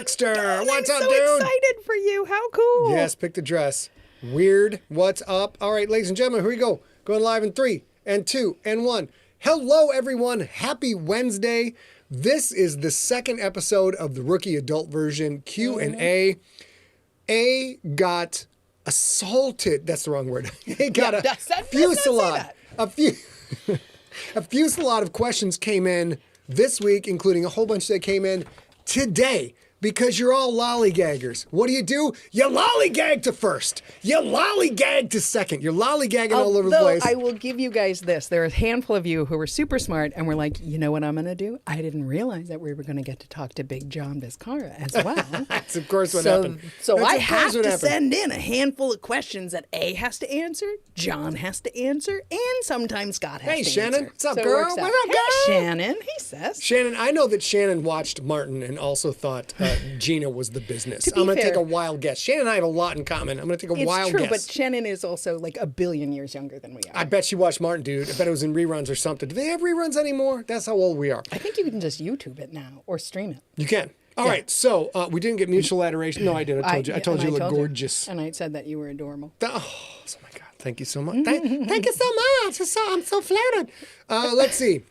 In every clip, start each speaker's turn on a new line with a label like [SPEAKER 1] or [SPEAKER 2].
[SPEAKER 1] Dexter. What's up,
[SPEAKER 2] I'm
[SPEAKER 1] dude?
[SPEAKER 2] so excited for you. How cool.
[SPEAKER 1] Yes, pick the dress. Weird. What's up? All right, ladies and gentlemen, here we go. Going live in 3 and 2 and 1. Hello, everyone. Happy Wednesday. This is the second episode of the Rookie Adult version Q&A. A got assaulted. That's the wrong word. A got a fusillade. A fusillade of questions came in this week, including a whole bunch that came in today. Because you're all lollygaggers. What do? You lollygag to first. You lollygag to second. You're lollygagging all over the place.
[SPEAKER 2] I will give you guys this. There are a handful of you who were super smart and were like, you know what I'm going to do? I didn't realize that we were going to get to talk to Big John Viscara as well.
[SPEAKER 1] That's, of course, what happened.
[SPEAKER 2] So I have to send in a handful of questions that A has to answer, John has to answer, and sometimes Scott has to answer.
[SPEAKER 1] Hey, Shannon. What's up,
[SPEAKER 2] so
[SPEAKER 1] girl? What's up, girl?
[SPEAKER 2] Hey, Shannon. He says.
[SPEAKER 1] Shannon, I know that Shannon watched Martin and also thought Gina was the business. I'm going to take a wild guess. Shannon and I have a lot in common. I'm going to take a wild guess.
[SPEAKER 2] It's true, but Shannon is also like a billion years younger than we are.
[SPEAKER 1] I bet she watched Martin, dude. I bet it was in reruns or something. Do they have reruns anymore? That's how old we are.
[SPEAKER 2] I think you can just YouTube it now or stream it.
[SPEAKER 1] You can. All right. So we didn't get mutual adoration. No, I did. I told you you look gorgeous.
[SPEAKER 2] And I said that you were adorable.
[SPEAKER 1] Oh my God. Thank you so much. Thank you so much. I'm so flattered. Let's see.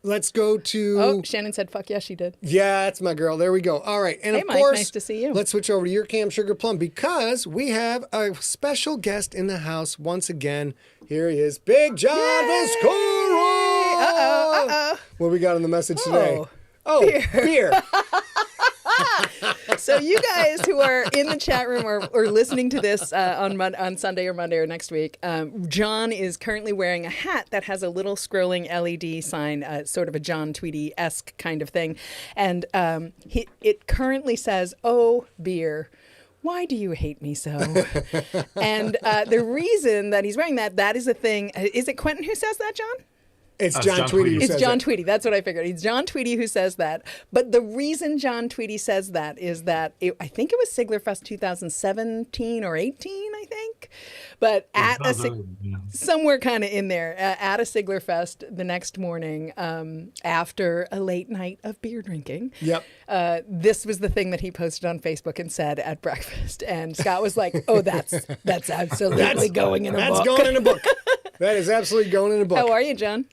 [SPEAKER 1] Let's go to...
[SPEAKER 2] Oh, Shannon said, fuck yes, she did.
[SPEAKER 1] Yeah, that's my girl. There we go. All right. And
[SPEAKER 2] hey,
[SPEAKER 1] of
[SPEAKER 2] Mike,
[SPEAKER 1] course,
[SPEAKER 2] nice to see you.
[SPEAKER 1] Let's switch over to your Cam Sugar Plum because we have a special guest in the house once again. Here he is, Big John Viscara.
[SPEAKER 2] Uh-oh.
[SPEAKER 1] What we got in the message today? Oh, beer.
[SPEAKER 2] So you guys who are in the chat room or listening to this on Sunday or Monday or next week, John is currently wearing a hat that has a little scrolling LED sign, sort of a John Tweedy-esque kind of thing. And it currently says, "Oh, beer. Why do you hate me so?" And the reason that he's wearing that is a thing. Is it Quentin who says that, John?
[SPEAKER 1] It's John Tweedy who says that.
[SPEAKER 2] It's John Tweedy. That's what I figured. It's John Tweedy who says that. But the reason John Tweedy says that is that I think it was Siglerfest 2017 or 18, I think. But somewhere kind of in there, at a Siglerfest the next morning after a late night of beer drinking.
[SPEAKER 1] Yep.
[SPEAKER 2] This was the thing that he posted on Facebook and said at breakfast. And Scott was like, oh, that's absolutely going in a book.
[SPEAKER 1] That's going in a book. That is absolutely going in a book.
[SPEAKER 2] How are you, John?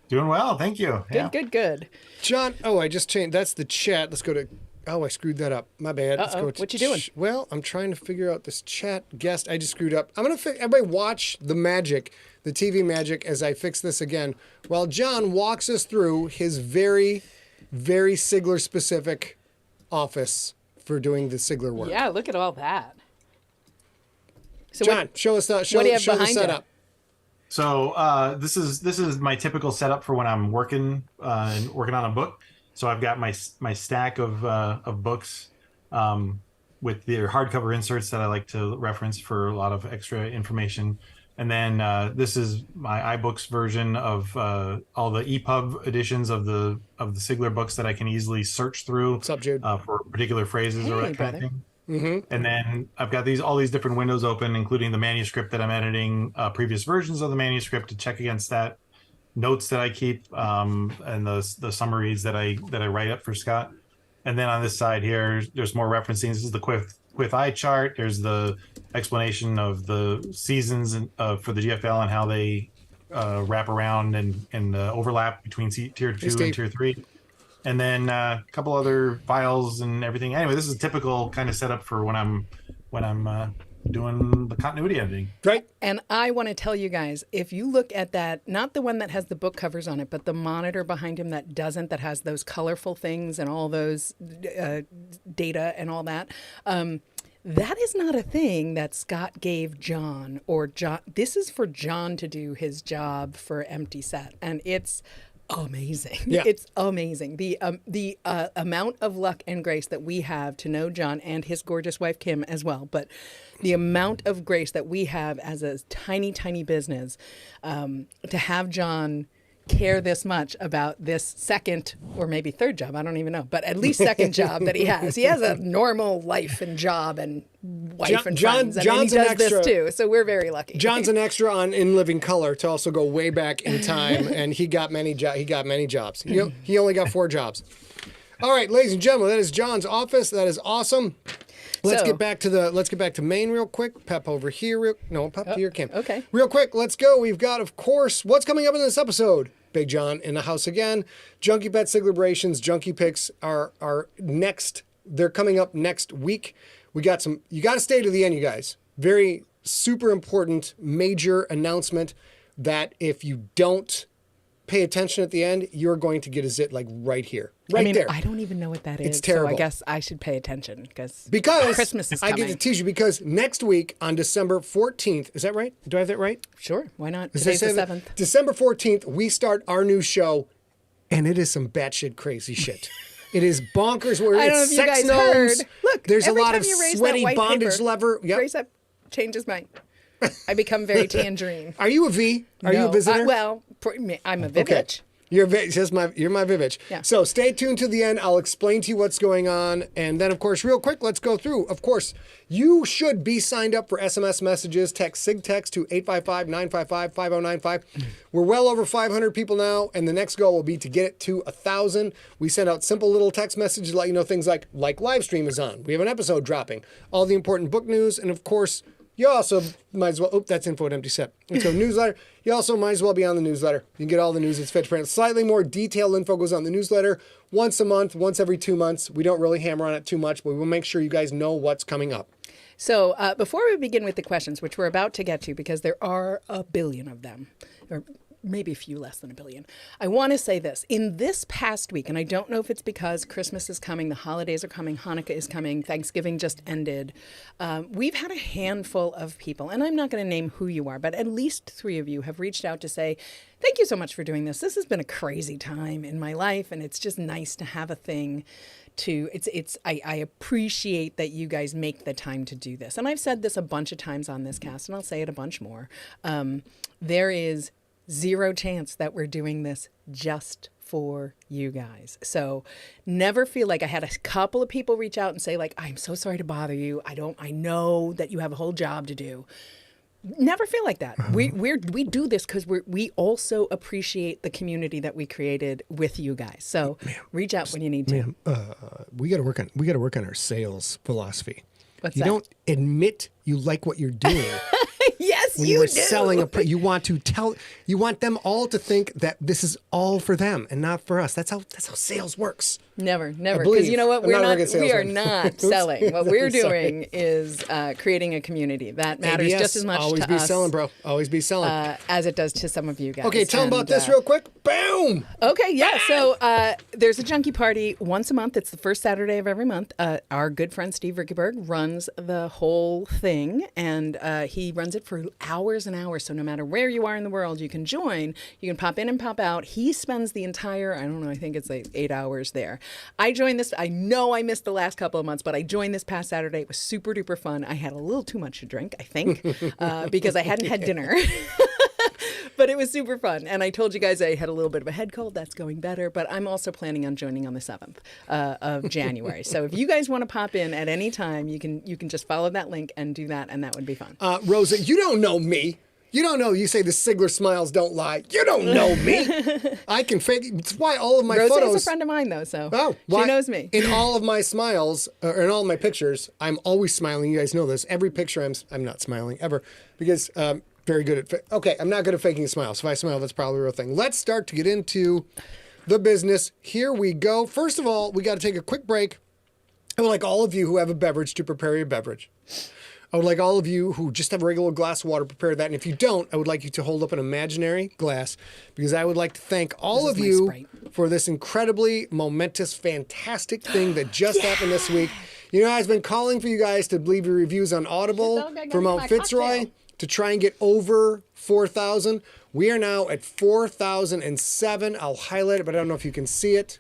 [SPEAKER 3] Doing well, thank you.
[SPEAKER 2] Good.
[SPEAKER 1] John, I just changed. That's the chat. Let's go to... Oh, I screwed that up. My bad. Let's go to
[SPEAKER 2] what you doing?
[SPEAKER 1] Well, I'm trying to figure out this chat guest. I just screwed up. I'm going to... Everybody watch the magic, the TV magic, as I fix this again, while John walks us through his very, very Sigler-specific office for doing the Sigler work.
[SPEAKER 2] Yeah, look at all that. So
[SPEAKER 1] John, show us the setup.
[SPEAKER 3] So this is my typical setup for when I'm working on a book. So I've got my stack of books with their hardcover inserts that I like to reference for a lot of extra information. And then this is my iBooks version of all the EPUB editions of the Sigler books that I can easily search through.
[SPEAKER 1] What's up, Jude?
[SPEAKER 3] For particular phrases or that kind of thing.
[SPEAKER 1] Mm-hmm.
[SPEAKER 3] And then I've got all these different windows open, including the manuscript that I'm editing, previous versions of the manuscript to check against that, notes that I keep, and the summaries that I write up for Scott. And then on this side here, there's more referencing. This is the Quiff eye chart. There's the explanation of the seasons for the GFL and how they wrap around and overlap between tier 2 and tier 3. And then a couple other files and everything. Anyway, this is a typical kind of setup for when I'm doing the continuity editing.
[SPEAKER 1] Right.
[SPEAKER 2] And I want to tell you guys, if you look at that, not the one that has the book covers on it, but the monitor behind him that doesn't, that has those colorful things and all those data and all that. That is not a thing that Scott gave John or John. This is for John to do his job for Empty Set. And it's amazing.
[SPEAKER 1] Yeah.
[SPEAKER 2] It's amazing. The amount of luck and grace that we have to know John and his gorgeous wife, Kim, as well. But the amount of grace that we have as a tiny, tiny business to have John care this much about this second or maybe third job. I don't even know, but at least second job that he has. He has a normal life and job and wife and friends. And
[SPEAKER 1] John's
[SPEAKER 2] he does
[SPEAKER 1] an extra,
[SPEAKER 2] this too, so we're very lucky.
[SPEAKER 1] John's an extra on In Living Color to also go way back in time, and he got many jobs. He only got 4 jobs. All right, ladies and gentlemen, that is John's office. That is awesome. Let's get back to Maine real quick. Pep over here. Pep to your cam.
[SPEAKER 2] Okay.
[SPEAKER 1] Real quick, let's go. We've got, of course, what's coming up in this episode. Big John in the house again. Junkie Bet Siglebrations, Junkie Picks are next. They're coming up next week. We got some. You got to stay to the end, you guys. Very super important, major announcement that if you don't pay attention at the end, you're going to get a zit like right here. Right there.
[SPEAKER 2] I don't even know what that is.
[SPEAKER 1] It's terrible.
[SPEAKER 2] So I guess I should pay attention because Christmas is
[SPEAKER 1] I
[SPEAKER 2] coming.
[SPEAKER 1] get to tease you because next week on December 14th, is that right? Do I have that right?
[SPEAKER 2] Sure, why not?
[SPEAKER 1] Did I
[SPEAKER 2] Today's
[SPEAKER 1] say
[SPEAKER 2] the
[SPEAKER 1] that?
[SPEAKER 2] 7th.
[SPEAKER 1] December 14th, we start our new show, and it is some batshit crazy shit. It is bonkers. Where
[SPEAKER 2] I don't know
[SPEAKER 1] it's
[SPEAKER 2] if you
[SPEAKER 1] sex
[SPEAKER 2] guys
[SPEAKER 1] gnomes.
[SPEAKER 2] heard. Look,
[SPEAKER 1] there's a
[SPEAKER 2] every
[SPEAKER 1] lot
[SPEAKER 2] time
[SPEAKER 1] of
[SPEAKER 2] you raise that
[SPEAKER 1] sweaty
[SPEAKER 2] white
[SPEAKER 1] bondage
[SPEAKER 2] paper,
[SPEAKER 1] lever. Yep.
[SPEAKER 2] Raise up, changes mine. I become very tangerine.
[SPEAKER 1] Are you a V? Are you a
[SPEAKER 2] No,
[SPEAKER 1] visitor?
[SPEAKER 2] I'm a Vivitch.
[SPEAKER 1] You're my Vivitch.
[SPEAKER 2] Yeah.
[SPEAKER 1] So stay tuned to the end. I'll explain to you what's going on. And then, of course, real quick, let's go through. Of course, you should be signed up for SMS messages. Text SIGTEXT to 855-955-5095. We're well over 500 people now, and the next goal will be to get it to 1,000. We send out simple little text messages to let you know things like live stream is on. We have an episode dropping. All the important book news, and of course, you also might as well, that's info at empty set. Let's go newsletter. You also might as well be on the newsletter. You can get all the news that's fit to print. Slightly more detailed info goes on the newsletter once a month, once every 2 months. We don't really hammer on it too much, but we will make sure you guys know what's coming up.
[SPEAKER 2] So before we begin with the questions, which we're about to get to because there are a billion of them, or maybe a few less than a billion, I want to say this. In this past week, and I don't know if it's because Christmas is coming, the holidays are coming, Hanukkah is coming, Thanksgiving just ended, we've had a handful of people, and I'm not going to name who you are, but at least 3 of you have reached out to say, thank you so much for doing this. This has been a crazy time in my life, and it's just nice to have a thing I appreciate that you guys make the time to do this. And I've said this a bunch of times on this cast, and I'll say it a bunch more. There is zero chance that we're doing this just for you guys. So never feel like I had a couple of people reach out and say like, I'm so sorry to bother you. I know that you have a whole job to do. Never feel like that. We do this because we also appreciate the community that we created with you guys. So reach out when you need to.
[SPEAKER 1] We got to work on our sales philosophy.
[SPEAKER 2] What's
[SPEAKER 1] you
[SPEAKER 2] that?
[SPEAKER 1] don't admit you like what you're doing.
[SPEAKER 2] Yes,
[SPEAKER 1] when
[SPEAKER 2] you
[SPEAKER 1] are
[SPEAKER 2] do.
[SPEAKER 1] selling you want them all to think that this is all for them and not for us. That's how sales works.
[SPEAKER 2] Never.
[SPEAKER 1] believe.
[SPEAKER 2] Because you know what?
[SPEAKER 1] I'm not a very good
[SPEAKER 2] We are
[SPEAKER 1] salesman.
[SPEAKER 2] not selling. What we're
[SPEAKER 1] Sorry.
[SPEAKER 2] doing is creating a community that matters
[SPEAKER 1] ABS,
[SPEAKER 2] just as much
[SPEAKER 1] always
[SPEAKER 2] to
[SPEAKER 1] be
[SPEAKER 2] us
[SPEAKER 1] selling, bro. Always be selling.
[SPEAKER 2] As it does to some of you guys.
[SPEAKER 1] Okay, tell them about
[SPEAKER 2] And,
[SPEAKER 1] this real quick. Boom.
[SPEAKER 2] Okay, yeah. So there's a junkie party once a month. It's the first Saturday of every month. Our good friend Steve Rickeberg runs the whole thing, and he runs it for hours and hours. So no matter where you are in the world, you can join. You can pop in and pop out. He spends the entire, I don't know, I think it's like 8 hours there. I joined this. I know I missed the last couple of months, but I joined this past Saturday. It was super duper fun. I had a little too much to drink, I think, because I hadn't had dinner. But it was super fun. And I told you guys I had a little bit of a head cold. That's going better. But I'm also planning on joining on the 7th of January. So if you guys want to pop in at any time, you can just follow that link and do that. And that would be fun.
[SPEAKER 1] Rosa, you don't know me. You don't know. You say the Sigler smiles don't lie. You don't know me. I can fake it. It's why all of my
[SPEAKER 2] Rosa
[SPEAKER 1] photos.
[SPEAKER 2] is a friend of mine, though, so
[SPEAKER 1] why-
[SPEAKER 2] she knows me.
[SPEAKER 1] In all of my smiles, or in all of my pictures, I'm always smiling. You guys know this. Every picture, I'm not smiling ever because very good at. Okay, I'm not good at faking smiles. If I smile, that's probably a real thing. Let's start to get into the business. Here we go. First of all, we got to take a quick break. I would like all of you who have a beverage to prepare your beverage. I would like all of you who just have a regular glass of water prepare that. And if you don't, I would like you to hold up an imaginary glass because I would like to thank all of you for this incredibly momentous, fantastic thing that just happened this week. You know, I've been calling for you guys to leave your reviews on Audible for Mount Fitzroy to try and get over 4,000. We are now at 4,007. I'll highlight it, but I don't know if you can see it.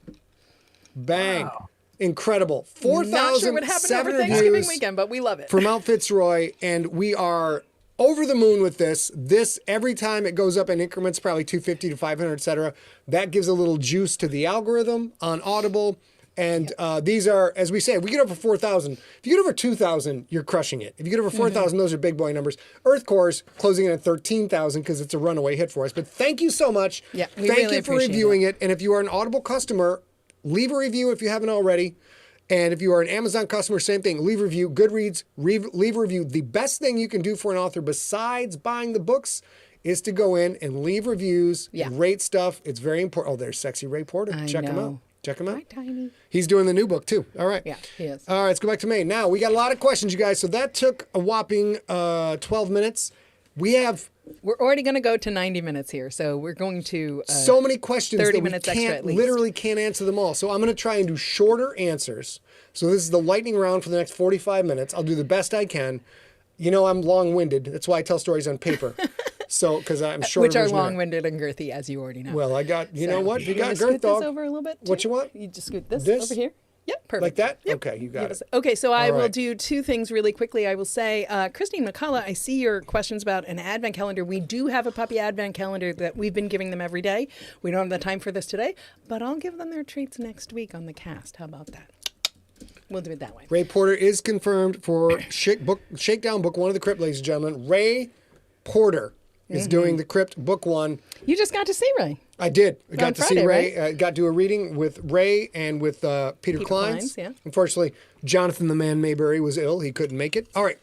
[SPEAKER 1] Bang. Wow. Incredible. 4,007
[SPEAKER 2] Not sure what happened over Thanksgiving weekend, but we love it.
[SPEAKER 1] For Mount Fitzroy, and we are over the moon with this. This, every time it goes up in increments, probably 250 to 500, et cetera, that gives a little juice to the algorithm on Audible. And these are, as we say, if we get over 4,000. If you get over 2,000, you're crushing it. If you get over 4,000, those are big boy numbers. Earth Core's closing in at 13,000 because it's a runaway hit for us. But thank you so much.
[SPEAKER 2] Yeah, we
[SPEAKER 1] thank
[SPEAKER 2] really
[SPEAKER 1] you for
[SPEAKER 2] appreciate
[SPEAKER 1] reviewing it. And if you are an Audible customer, leave a review if you haven't already. And if you are an Amazon customer, same thing. Leave a review. Goodreads, leave a review. The best thing you can do for an author besides buying the books is to go in and leave reviews, rate stuff. It's very important. Oh, there's Sexy Ray Porter. Check him out. Check him out.
[SPEAKER 2] Hi, Tiny.
[SPEAKER 1] He's doing the new book, too. All right.
[SPEAKER 2] Yeah, he is.
[SPEAKER 1] All right, let's go back to May. Now, we got a lot of questions, you guys. So that took a whopping 12 minutes.
[SPEAKER 2] We're already going to go to 90 minutes here, so we're going to
[SPEAKER 1] so many questions
[SPEAKER 2] 30
[SPEAKER 1] that
[SPEAKER 2] minutes
[SPEAKER 1] we
[SPEAKER 2] extra at least.
[SPEAKER 1] literally can't answer them all. So I'm going to try and do shorter answers. So this is the lightning round for the next 45 minutes. I'll do the best I can. You know I'm long-winded. That's why I tell stories on paper. So because I'm short.
[SPEAKER 2] Which are long-winded and girthy, as you already know.
[SPEAKER 1] Well, I got. You know what? You got
[SPEAKER 2] scoot
[SPEAKER 1] girth, dog.
[SPEAKER 2] this over a little bit.
[SPEAKER 1] What you want?
[SPEAKER 2] You just scoot this over here. Yep, perfect.
[SPEAKER 1] Like that?
[SPEAKER 2] Yep.
[SPEAKER 1] Okay, you got it.
[SPEAKER 2] Okay, so I will do two things really quickly. I will say, Christine McCullough, I see your questions about an advent calendar. We do have a puppy advent calendar that we've been giving them every day. We don't have the time for this today, but I'll give them their treats next week on the cast. How about that? We'll do it that way.
[SPEAKER 1] Ray Porter is confirmed for Shakedown Book 1 of the Crypt, ladies and gentlemen. Ray Porter is doing the Crypt Book 1.
[SPEAKER 2] You just got to see Ray.
[SPEAKER 1] I did. I got to see Ray.
[SPEAKER 2] Right?
[SPEAKER 1] Got to do a reading with Ray and with Peter Clines.
[SPEAKER 2] Yeah.
[SPEAKER 1] Unfortunately, Jonathan the Man Mayberry was ill. He couldn't make it. All right.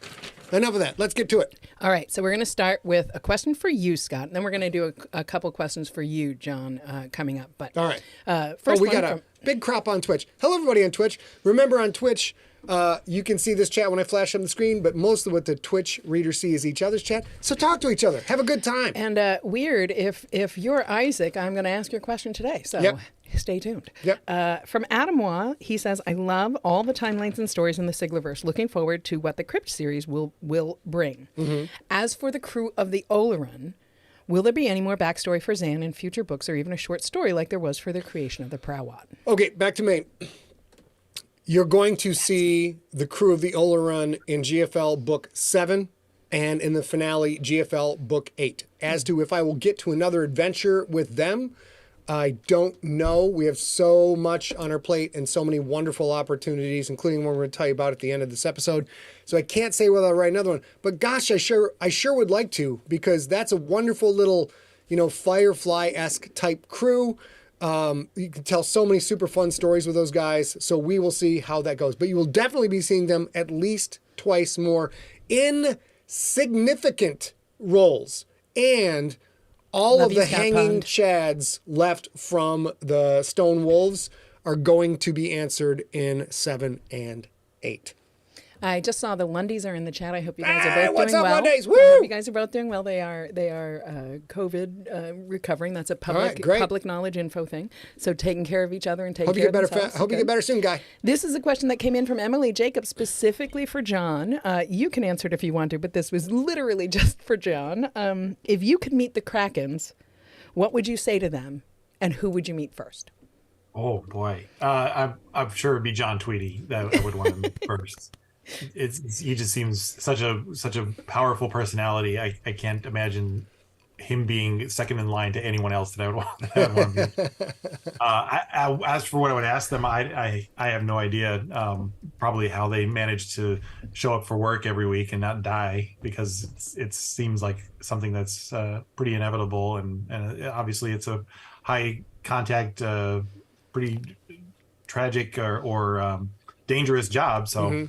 [SPEAKER 1] Enough of that. Let's get to it.
[SPEAKER 2] All right. So we're going to start with a question for you, Scott. And then we're going to do a couple questions for you, John, coming up. But
[SPEAKER 1] all right.
[SPEAKER 2] First
[SPEAKER 1] we got a big crop on Twitch. Hello, everybody on Twitch. Remember on Twitch, you can see this chat when I flash on the screen, but most of what the Twitch readers see is each other's chat. So talk to each other. Have a good time.
[SPEAKER 2] And weird, if you're Isaac, I'm going to ask your question today. So stay tuned.
[SPEAKER 1] Yep.
[SPEAKER 2] From Adamois, he says, I love all the timelines and stories in the Siglerverse. Looking forward to what the Crypt series will bring. As for the crew of the Oleron, will there be any more backstory for Zan in future books or even a short story like there was for the creation of the Prowat?
[SPEAKER 1] Okay, back to Maine. You're going to see the crew of the Oleron in GFL Book 7 and in the finale GFL Book 8. As to if I will get to another adventure with them, I don't know. We have so much on our plate and so many wonderful opportunities, including one we're going to tell you about at the end of this episode. So I can't say whether I'll write another one. But gosh, I sure would like to, because that's a wonderful little, Firefly-esque type crew. You can tell so many super fun stories with those guys. So we will see how that goes. But you will definitely be seeing them at least twice more in significant roles. And all of the hanging chads left from the Stone Wolves are going to be answered in 7 and 8.
[SPEAKER 2] I just saw the Lundys are in the chat. I hope you guys are both
[SPEAKER 1] what's
[SPEAKER 2] doing
[SPEAKER 1] up,
[SPEAKER 2] well.
[SPEAKER 1] Lundys? Woo!
[SPEAKER 2] I hope you guys are both doing well. They are COVID recovering. That's a public knowledge info thing. So taking care of each other and taking care of themselves.
[SPEAKER 1] Hope you get better soon, guy.
[SPEAKER 2] This is a question that came in from Emily Jacobs specifically for John. You can answer it if you want to, but this was literally just for John. If you could meet the Krakens, what would you say to them, and who would you meet first?
[SPEAKER 3] Oh boy, I'm sure it'd be John Tweedy that I would want to meet first. He just seems such a powerful personality. I can't imagine him being second in line to anyone else that I would want to meet. As for what I would ask them, I have no idea. Probably how they manage to show up for work every week and not die, because it seems like something that's pretty inevitable, and obviously it's a high contact, pretty tragic or dangerous job. So.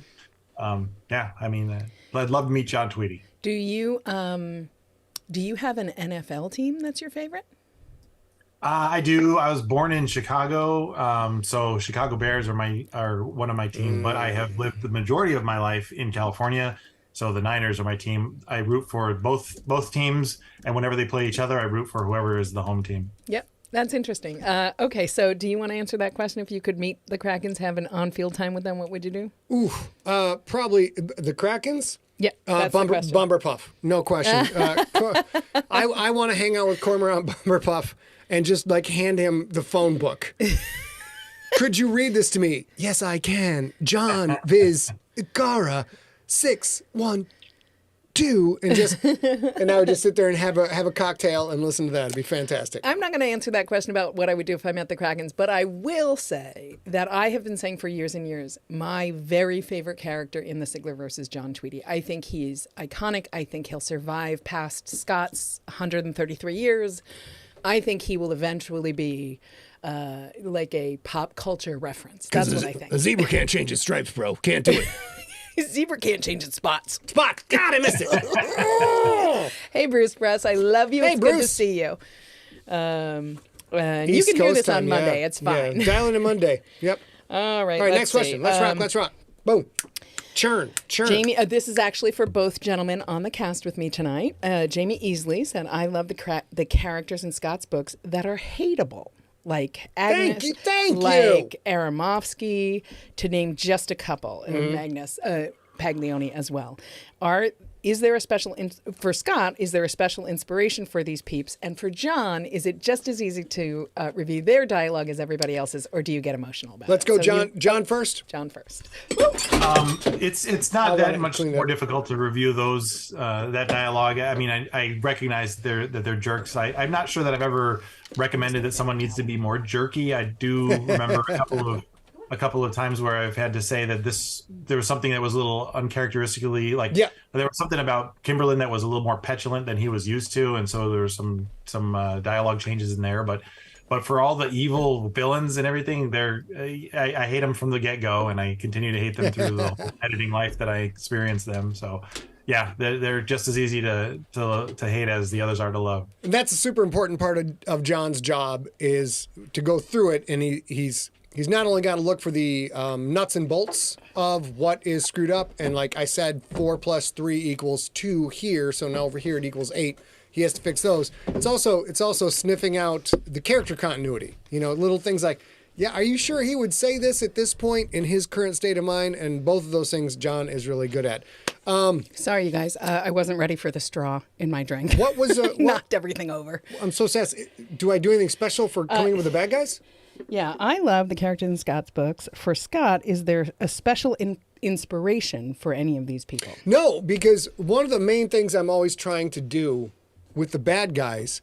[SPEAKER 3] I'd love to meet John Tweedy.
[SPEAKER 2] Do you have an NFL team that's your favorite?
[SPEAKER 3] I do. I was born in Chicago, so Chicago Bears are one of my teams. But I have lived the majority of my life in California, so the Niners are my team. I root for both teams, and whenever they play each other, I root for whoever is the home team. Yep.
[SPEAKER 2] That's interesting. Okay, so do you want to answer that question? If you could meet the Krakens, have an on-field time with them, what would you do?
[SPEAKER 1] Probably the Krakens.
[SPEAKER 2] Yeah, that's the question.
[SPEAKER 1] Bumberpuff, no question. I want to hang out with Cormorant Bumberpuff and just hand him the phone book. Could you read this to me? Yes, I can. John Viz Gara 612. And I would just sit there and have a cocktail and listen to that. It'd be fantastic.
[SPEAKER 2] I'm not going to answer that question about what I would do if I met the Krakens, but I will say that I have been saying for years and years, my very favorite character in the Siglerverse is John Tweedy. I think he's iconic. I think he'll survive past Scott's 133 years. I think he will eventually be like a pop culture reference. That's what I think.
[SPEAKER 1] A zebra can't change its stripes, bro. Can't do it.
[SPEAKER 2] Zebra can't change its spots.
[SPEAKER 1] Spots. God, I missed it.
[SPEAKER 2] Hey, Bruce Press, I love you.
[SPEAKER 1] Hey,
[SPEAKER 2] It's
[SPEAKER 1] Bruce.
[SPEAKER 2] good to see you. And you
[SPEAKER 1] East
[SPEAKER 2] can hear
[SPEAKER 1] Coast
[SPEAKER 2] this
[SPEAKER 1] time,
[SPEAKER 2] on Monday. It's fine.
[SPEAKER 1] Yeah. Dialing in Monday. Yep.
[SPEAKER 2] All right.
[SPEAKER 1] All right,
[SPEAKER 2] let's
[SPEAKER 1] next question.
[SPEAKER 2] see.
[SPEAKER 1] Let's rock. Boom. Churn.
[SPEAKER 2] Jamie, this is actually for both gentlemen on the cast with me tonight. Jamie Easley said, I love the characters in Scott's books that are hateable. Like Agnes,
[SPEAKER 1] Thank you.
[SPEAKER 2] like Aramofsky, to name just a couple, and Magnus Paglioni as well. Is there a special for Scott? Is there a special inspiration for these peeps? And for John, is it just as easy to review their dialogue as everybody else's, or do you get emotional about
[SPEAKER 1] Let's
[SPEAKER 2] it?
[SPEAKER 1] go,
[SPEAKER 2] So
[SPEAKER 1] John. John first.
[SPEAKER 2] John first.
[SPEAKER 3] It's not that much more
[SPEAKER 1] that.
[SPEAKER 3] difficult to review those that dialogue. I mean, I recognize that they're jerks. I'm not sure that I've ever recommended that someone needs to be more jerky. I do remember a couple of times where I've had to say that there was something that was a little uncharacteristically there was something about Kimberlin that was a little more petulant than he was used to, and so there was some dialogue changes in there. But for all the evil villains and everything, I hate them from the get-go, and I continue to hate them through the whole editing life that I experienced them. So yeah, they're just as easy to hate as the others are to love.
[SPEAKER 1] And that's a super important part of John's job, is to go through it, and he's not only got to look for the nuts and bolts of what is screwed up, and like I said, 4 + 3 = 2 here, so now over here it equals 8. He has to fix those. It's also sniffing out the character continuity. Little things like, yeah, are you sure he would say this at this point in his current state of mind? And both of those things John is really good at.
[SPEAKER 2] Sorry, you guys. I wasn't ready for the straw in my drink.
[SPEAKER 1] What was
[SPEAKER 2] knocked everything over?
[SPEAKER 1] I'm so sad. Do I do anything special for coming with the bad guys?
[SPEAKER 2] Yeah, I love the characters in Scott's books. For Scott, is there a special inspiration for any of these people?
[SPEAKER 1] No, because one of the main things I'm always trying to do with the bad guys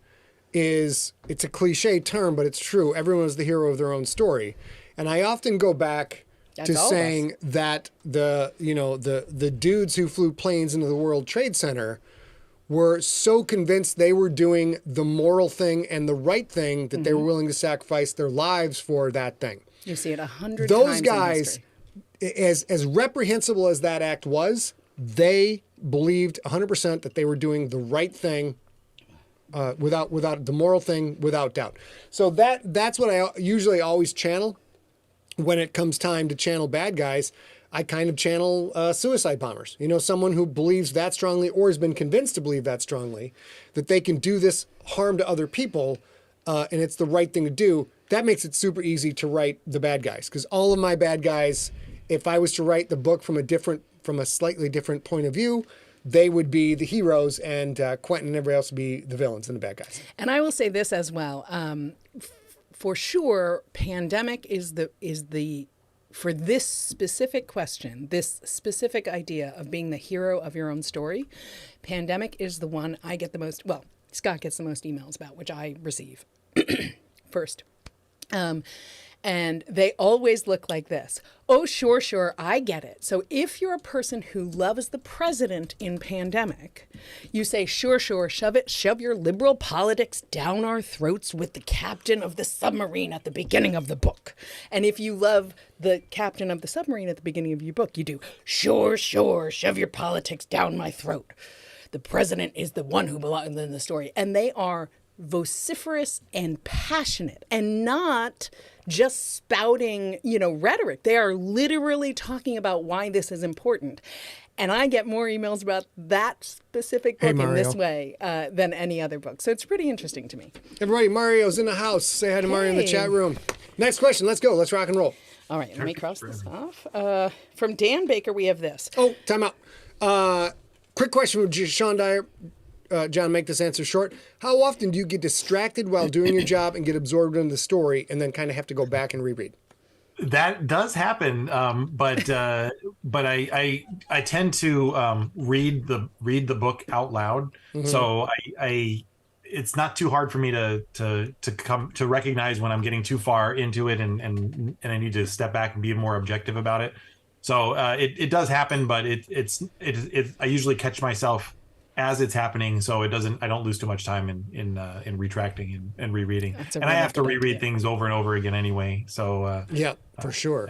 [SPEAKER 1] is, it's a cliche term, but it's true. Everyone is the hero of their own story. And I often go back to saying that the dudes who flew planes into the World Trade Center were so convinced they were doing the moral thing and the right thing that they were willing to sacrifice their lives for that thing.
[SPEAKER 2] You see it 100 times
[SPEAKER 1] Those
[SPEAKER 2] in
[SPEAKER 1] guys,
[SPEAKER 2] history.
[SPEAKER 1] as reprehensible as that act was, they believed 100% that they were doing the right thing, without the moral thing, without doubt. So that's what I usually always channel when it comes time to channel bad guys. I kind of channel suicide bombers. Someone who believes that strongly, or has been convinced to believe that strongly, that they can do this harm to other people, and it's the right thing to do. That makes it super easy to write the bad guys, because all of my bad guys, if I was to write the book from a slightly different point of view, they would be the heroes, and Quentin and everybody else would be the villains and the bad guys.
[SPEAKER 2] And I will say this as well. For sure, pandemic is the for this specific question, this specific idea of being the hero of your own story, pandemic is the one I get the most. Well, Scott gets the most emails about, which I receive first. And they always look like this. Oh, sure, I get it. So if you're a person who loves the president in pandemic, you say, sure, shove your liberal politics down our throats with the captain of the submarine at the beginning of the book. And if you love the captain of the submarine at the beginning of your book, you do, sure, shove your politics down my throat. The president is the one who belongs in the story. And they are vociferous and passionate, and not just spouting, rhetoric. They are literally talking about why this is important. And I get more emails about that specific book in this way than any other book. So it's pretty interesting to me.
[SPEAKER 1] Everybody, Mario's in the house. Say hi to Mario in the chat room. Next question. Let's go. Let's rock and roll.
[SPEAKER 2] All right, let me cross this off. From Dan Baker, we have this.
[SPEAKER 1] Oh, time out. Quick question from Sean Dyer. John, make this answer short. How often do you get distracted while doing your job and get absorbed in the story, and then kind of have to go back and reread?
[SPEAKER 3] That does happen, but I tend to read the book out loud. Mm-hmm. So it's not too hard for me to come to recognize when I'm getting too far into it, and I need to step back and be more objective about it. So it does happen, but I usually catch myself as it's happening, so I don't lose too much time in retracting and rereading. And I have to reread things over and over again anyway. So
[SPEAKER 1] yeah, for sure.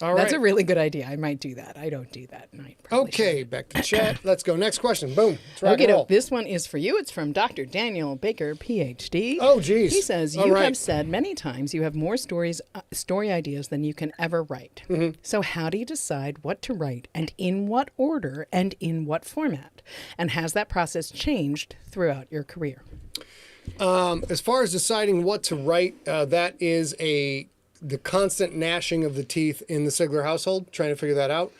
[SPEAKER 2] All right. That's a really good idea. I might do that. I don't do that.
[SPEAKER 1] Okay, back to chat. Let's go. Next question. Boom.
[SPEAKER 2] Okay, this one is for you. It's from Dr. Daniel Baker, PhD.
[SPEAKER 1] Oh, geez.
[SPEAKER 2] He says, you have said many times you have more story ideas than you can ever write. Mm-hmm. So how do you decide what to write and in what order and in what format? And has that process changed throughout your career?
[SPEAKER 1] As far as deciding what to write, that is the constant gnashing of the teeth in the Sigler household, trying to figure that out.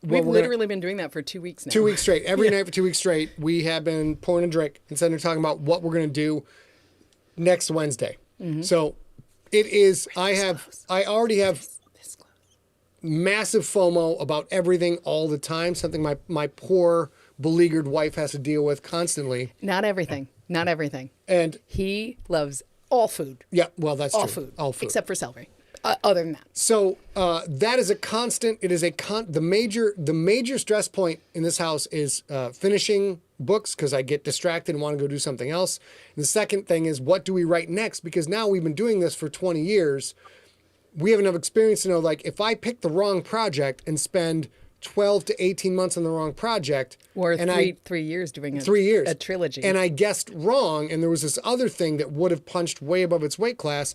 [SPEAKER 2] We've literally been doing that for 2 weeks now.
[SPEAKER 1] 2 weeks straight. Every night for 2 weeks straight, we have been pouring a drink and sitting there talking about what we're going to do next Wednesday. Mm-hmm. So it is, I already have massive FOMO about everything all the time, something my poor, beleaguered wife has to deal with constantly.
[SPEAKER 2] Not everything.
[SPEAKER 1] And
[SPEAKER 2] he loves all food.
[SPEAKER 1] Yeah, well, that's
[SPEAKER 2] true. All food. Except for celery. Other than that.
[SPEAKER 1] So that is a constant. It is the major stress point in this house is finishing books because I get distracted and want to go do something else. And the second thing is, what do we write next? Because now we've been doing this for 20 years. We have enough experience to know, like, if I pick the wrong project and spend 12 to 18 months on the wrong project.
[SPEAKER 2] Or 3 years doing it.
[SPEAKER 1] 3 years.
[SPEAKER 2] A trilogy.
[SPEAKER 1] And I guessed wrong, and there was this other thing that would have punched way above its weight class.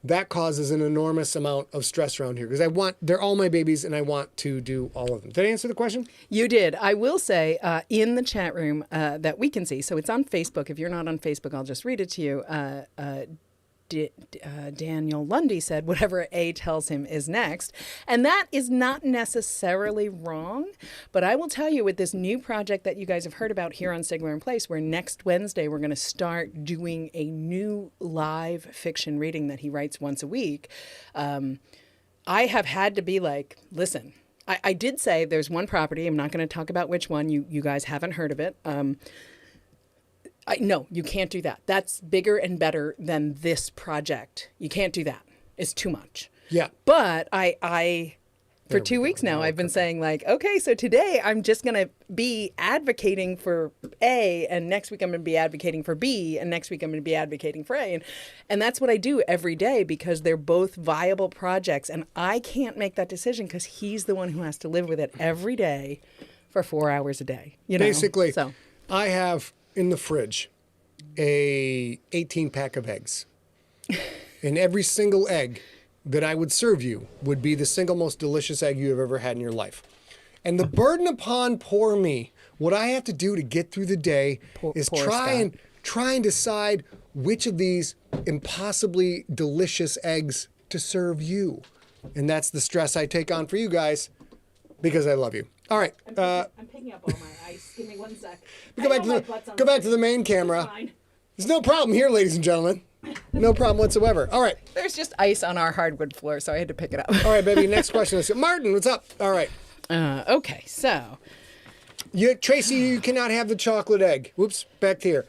[SPEAKER 1] That causes an enormous amount of stress around here because they're all my babies and I want to do all of them. Did I answer the question?
[SPEAKER 2] You did. I will say in the chat room that we can see, so it's on Facebook. If you're not on Facebook, I'll just read it to you. Daniel Lundy said, whatever A tells him is next. And that is not necessarily wrong. But I will tell you, with this new project that you guys have heard about here on SIGLERinPLACE, where next Wednesday we're going to start doing a new live fiction reading that he writes once a week, I have had to be like, listen, I did say there's one property. I'm not going to talk about which one. You guys haven't heard of it. No, you can't do that. That's bigger and better than this project. You can't do that. It's too much.
[SPEAKER 1] Yeah.
[SPEAKER 2] But for 2 weeks now, I've been saying, like, okay, so today I'm just going to be advocating for A, and next week I'm going to be advocating for B, and next week I'm going to be advocating for A. And that's what I do every day because they're both viable projects. And I can't make that decision because he's the one who has to live with it every day for 4 hours a day.
[SPEAKER 1] Basically, so I have in the fridge a 18-pack of eggs. And every single egg that I would serve you would be the single most delicious egg you have ever had in your life. And the burden upon poor me, what I have to do to get through the day is try and decide which of these impossibly delicious eggs to serve you. And that's the stress I take on for you guys because I love you. All right.
[SPEAKER 2] I'm picking up all my ice. Give me 1 sec.
[SPEAKER 1] Go back to the main camera. There's no problem here, ladies and gentlemen. No problem whatsoever. All right.
[SPEAKER 2] There's just ice on our hardwood floor, so I had to pick it up.
[SPEAKER 1] All right, baby. Next question. Martin, what's up? All right.
[SPEAKER 2] Okay, so.
[SPEAKER 1] Tracy, you cannot have the chocolate egg. Whoops, back here.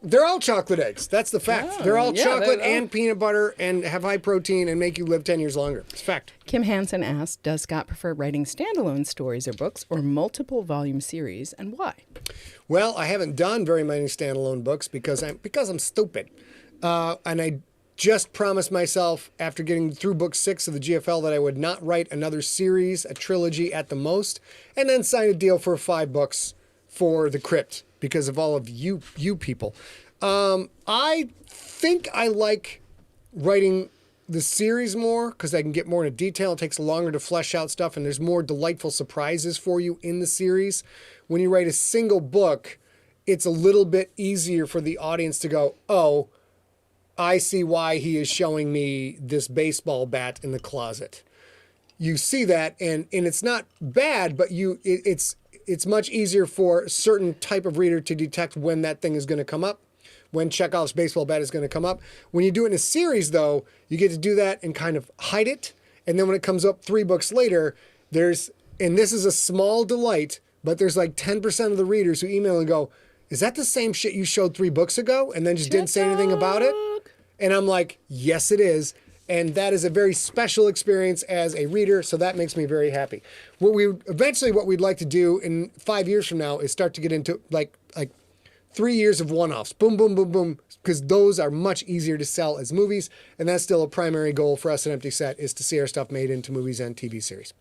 [SPEAKER 1] They're all chocolate eggs. That's the fact.
[SPEAKER 2] Oh,
[SPEAKER 1] they're all chocolate and peanut butter and have high protein and make you live 10 years longer. It's a fact.
[SPEAKER 2] Kim Hansen asked, does Scott prefer writing standalone stories or books or multiple volume series, and why?
[SPEAKER 1] Well, I haven't done very many standalone books because I'm stupid. And I just promised myself after getting through book 6 of the GFL that I would not write another series, a trilogy at the most, and then sign a deal for 5 books for the Crypt because of all of you people. I think I like writing the series more because I can get more into detail. It takes longer to flesh out stuff, and there's more delightful surprises for you in the series. When you write a single book, it's a little bit easier for the audience to go, oh, I see why he is showing me this baseball bat in the closet. You see that, and it's not bad, but it's much easier for a certain type of reader to detect when that thing is going to come up, when Chekhov's baseball bat is going to come up. When you do it in a series, though, you get to do that and kind of hide it. And then when it comes up 3 books later, and this is a small delight, but there's like 10% of the readers who email and go, is that the same shit you showed 3 books ago? And then just didn't say anything about it? And I'm like, yes, it is. And that is a very special experience as a reader, so that makes me very happy. What we'd like to do in 5 years from now is start to get into like 3 years of one-offs. Boom, boom, boom, boom, because those are much easier to sell as movies, and that's still a primary goal for us at Empty Set, is to see our stuff made into movies and TV series.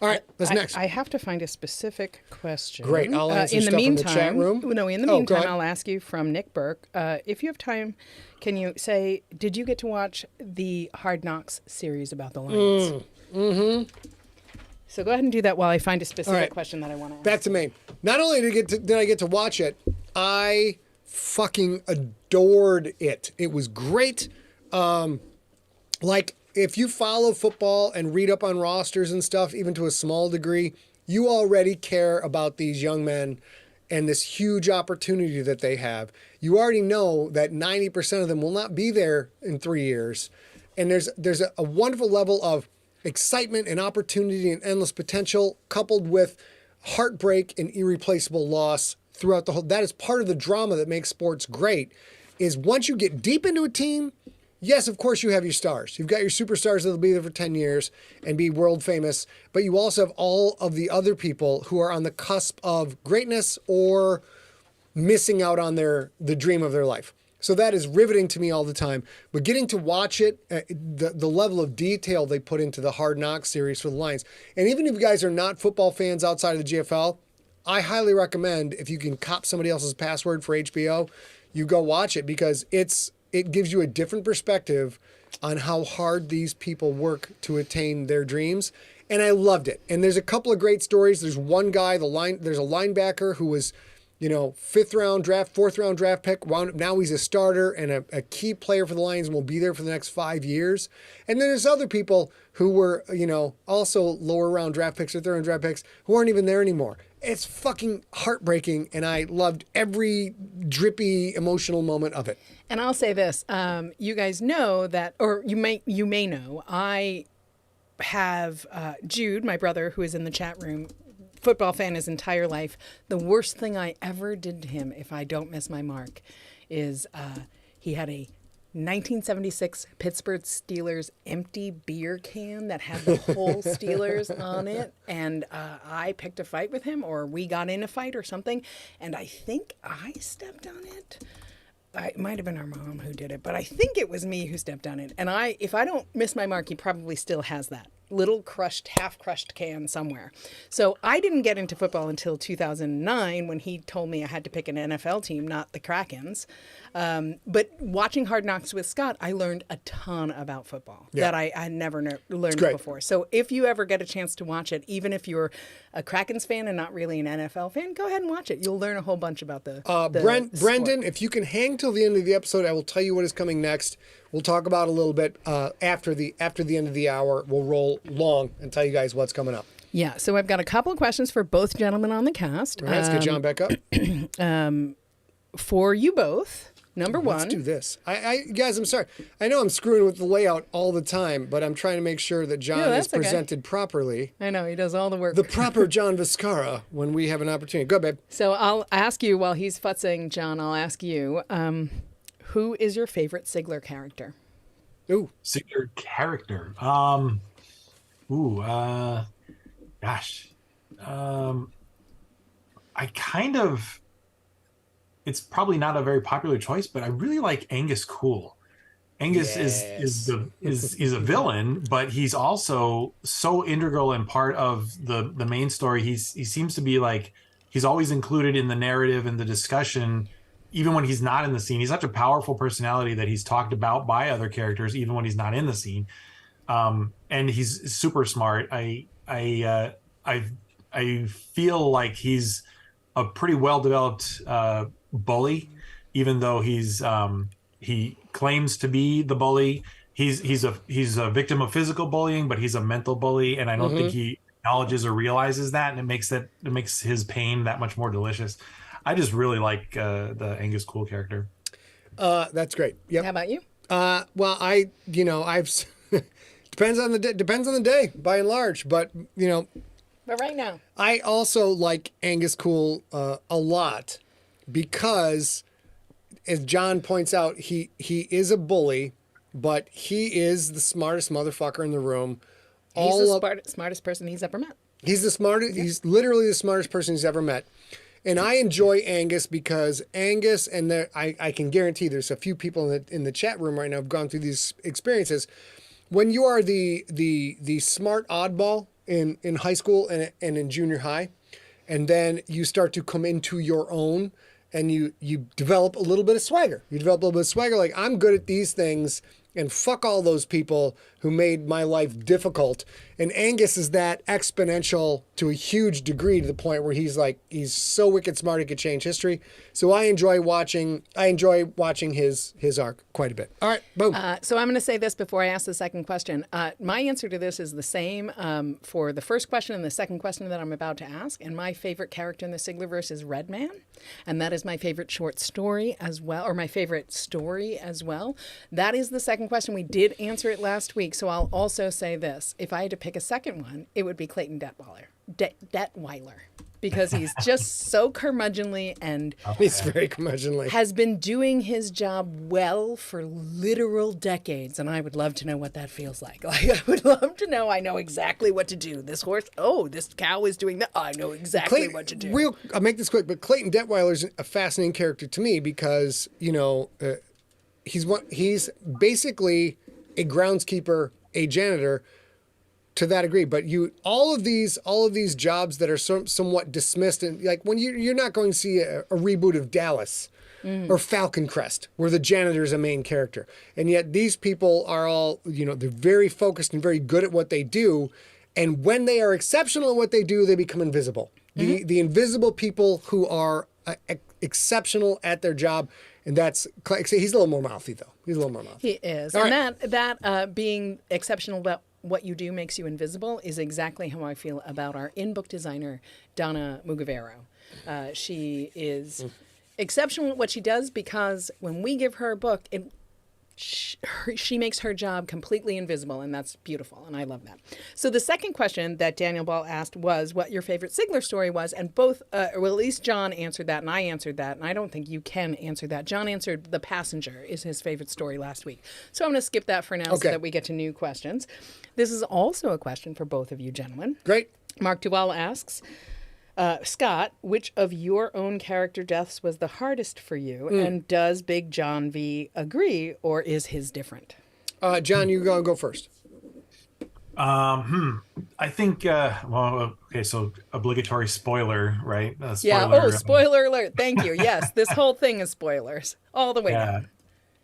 [SPEAKER 1] All right, what's next?
[SPEAKER 2] I have to find a specific question.
[SPEAKER 1] Great, I'll answer
[SPEAKER 2] in
[SPEAKER 1] stuff
[SPEAKER 2] the meantime,
[SPEAKER 1] from the chat room.
[SPEAKER 2] No, in the meantime, I'll ask you from Nick Burke. If you have time, can you say, did you get to watch the Hard Knocks series about the Lions? So go ahead and do that while I find a specific question that I want to ask.
[SPEAKER 1] Back to Maine. Not only did I get to watch it, I fucking adored it. It was great. Like, if you follow football and read up on rosters and stuff, even to a small degree, you already care about these young men and this huge opportunity that they have. You already know that 90% of them will not be there in 3 years. And there's a wonderful level of excitement and opportunity and endless potential, coupled with heartbreak and irreplaceable loss throughout the whole. That is part of the drama that makes sports great, is once you get deep into a team, yes, of course you have your stars. You've got your superstars that'll be there for 10 years and be world famous, but you also have all of the other people who are on the cusp of greatness or missing out on the dream of their life. So that is riveting to me all the time. But getting to watch it, the level of detail they put into the Hard Knocks series for the Lions, and even if you guys are not football fans outside of the GFL, I highly recommend, if you can cop somebody else's password for HBO, you go watch it, because it gives you a different perspective on how hard these people work to attain their dreams. And I loved it. And there's a couple of great stories. There's one guy, there's a linebacker who was, fourth round draft pick. Now he's a starter and a key player for the Lions and will be there for the next 5 years. And then there's other people who were, also lower round draft picks or third round draft picks who aren't even there anymore. It's fucking heartbreaking, and I loved every drippy emotional moment of it.
[SPEAKER 2] And I'll say this, you guys know that, or you may know, I have Jude, my brother, who is in the chat room, football fan his entire life. The worst thing I ever did to him, if I don't miss my mark, is he had a 1976 Pittsburgh Steelers empty beer can that had the whole Steelers on it, and I picked a fight with him, or we got in a fight or something, and I think I stepped on it. It might have been our mom who did it, but I think it was me who stepped on it. And if I don't miss my mark, he probably still has that little half crushed can somewhere. So I didn't get into football until 2009, when he told me I had to pick an NFL team, not the Krakens. But watching Hard Knocks with Scott, I learned a ton about football that I had never learned before. So if you ever get a chance to watch it, even if you're a Krakens fan and not really an NFL fan, go ahead and watch it. You'll learn a whole bunch about the
[SPEAKER 1] Brendan, if you can hang till the end of the episode, I will tell you what is coming next. We'll talk about a little bit after the end of the hour. We'll roll long and tell you guys what's coming up.
[SPEAKER 2] Yeah, so I've got a couple of questions for both gentlemen on the cast.
[SPEAKER 1] All right, let's get John back up.
[SPEAKER 2] For you both, number one.
[SPEAKER 1] Let's do this. Guys, I'm sorry. I know I'm screwing with the layout all the time, but I'm trying to make sure that John is presented properly.
[SPEAKER 2] I know, he does all the work.
[SPEAKER 1] The proper John Viscara when we have an opportunity. Go, babe.
[SPEAKER 2] So I'll ask you, while he's futzing, John, I'll ask you, who is your favorite Sigler character?
[SPEAKER 1] Ooh.
[SPEAKER 3] Sigler character. Gosh. I kind of, it's probably not a very popular choice, but I really like Angus Cool. Angus is a villain, but he's also so integral and part of the main story. He seems to be like, he's always included in the narrative and the discussion, even when he's not in the scene. He's such a powerful personality that he's talked about by other characters, even when he's not in the scene. And he's super smart. I feel like he's a pretty well-developed bully, even though he claims to be the bully. He's a victim of physical bullying, but he's a mental bully, and I don't think he acknowledges or realizes that, and it makes his pain that much more delicious. I just really like the Angus Cool character.
[SPEAKER 1] That's great. Yep.
[SPEAKER 2] How about you?
[SPEAKER 1] Well, I've depends on the day by and large, but
[SPEAKER 2] But right now,
[SPEAKER 1] I also like Angus Cool a lot, because, as John points out, he is a bully, but he is the smartest motherfucker in the room.
[SPEAKER 2] He's the smartest person he's ever met.
[SPEAKER 1] He's the smartest. He's literally the smartest person he's ever met. And I enjoy Angus because Angus, and I can guarantee there's a few people in the chat room right now who've gone through these experiences. When you are the smart oddball in high school and in junior high, and then you start to come into your own, and you develop a little bit of swagger. You develop a little bit of swagger, like, I'm good at these things, and fuck all those people who made my life difficult. And Angus is that exponential to a huge degree, to the point where he's so wicked smart he could change history. So I enjoy watching his arc quite a bit. All right, boom.
[SPEAKER 2] So I'm going to say this before I ask the second question. My answer to this is the same for the first question and the second question that I'm about to ask. And my favorite character in the Siglerverse is Redman. And that is my favorite short story as well, or my favorite story as well. That is the second question. We did answer it last week. So I'll also say this. If I had to pick a second one, it would be Clayton Detweiler. Because he's just so curmudgeonly and
[SPEAKER 1] he's very curmudgeonly.
[SPEAKER 2] Has been doing his job well for literal decades, and I would love to know what that feels like. I would love to know. I know exactly what to do. This horse, this cow is doing that. I know exactly what to do.
[SPEAKER 1] I'll make this quick, but Clayton Detweiler is a fascinating character to me because he's basically a groundskeeper, a janitor. To that degree, but all of these jobs that are somewhat dismissed, and like when you're not going to see a reboot of Dallas or Falcon Crest where the janitor is a main character, and yet these people are all they're very focused and very good at what they do, and when they are exceptional at what they do, they become invisible. The invisible people who are exceptional at their job. And he's a little more mouthy though. He is,
[SPEAKER 2] all and right. that being exceptional about what you do makes you invisible is exactly how I feel about our in-book designer, Donna Mugavero. She is exceptional at what she does because when we give her a book, she makes her job completely invisible, and that's beautiful, and I love that. So the second question that Daniel Ball asked was what your favorite Sigler story was, and both, at least John answered that, and I answered that, and I don't think you can answer that. John answered The Passenger is his favorite story last week. So I'm going to skip that for now so that we get to new questions. This is also a question for both of you gentlemen.
[SPEAKER 1] Great.
[SPEAKER 2] Mark Duval asks, Scott, which of your own character deaths was the hardest for you? And does Big John V agree, or is his different?
[SPEAKER 1] John, you go first.
[SPEAKER 3] I think, so obligatory spoiler, right?
[SPEAKER 2] Spoiler alert. Thank you. Yes, this whole thing is spoilers all the way down.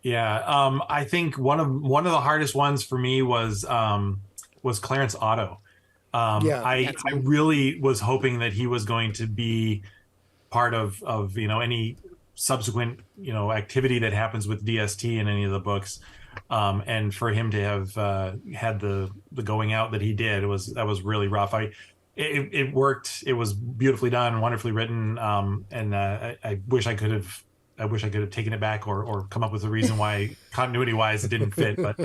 [SPEAKER 3] Yeah. I think one of the hardest ones for me was Clarence Otto. I really was hoping that he was going to be part of any subsequent activity that happens with DST in any of the books, and for him to have had the going out that he did that was really rough. It worked. It was beautifully done, wonderfully written, and I wish I could have taken it back or come up with a reason why continuity wise it didn't fit, but.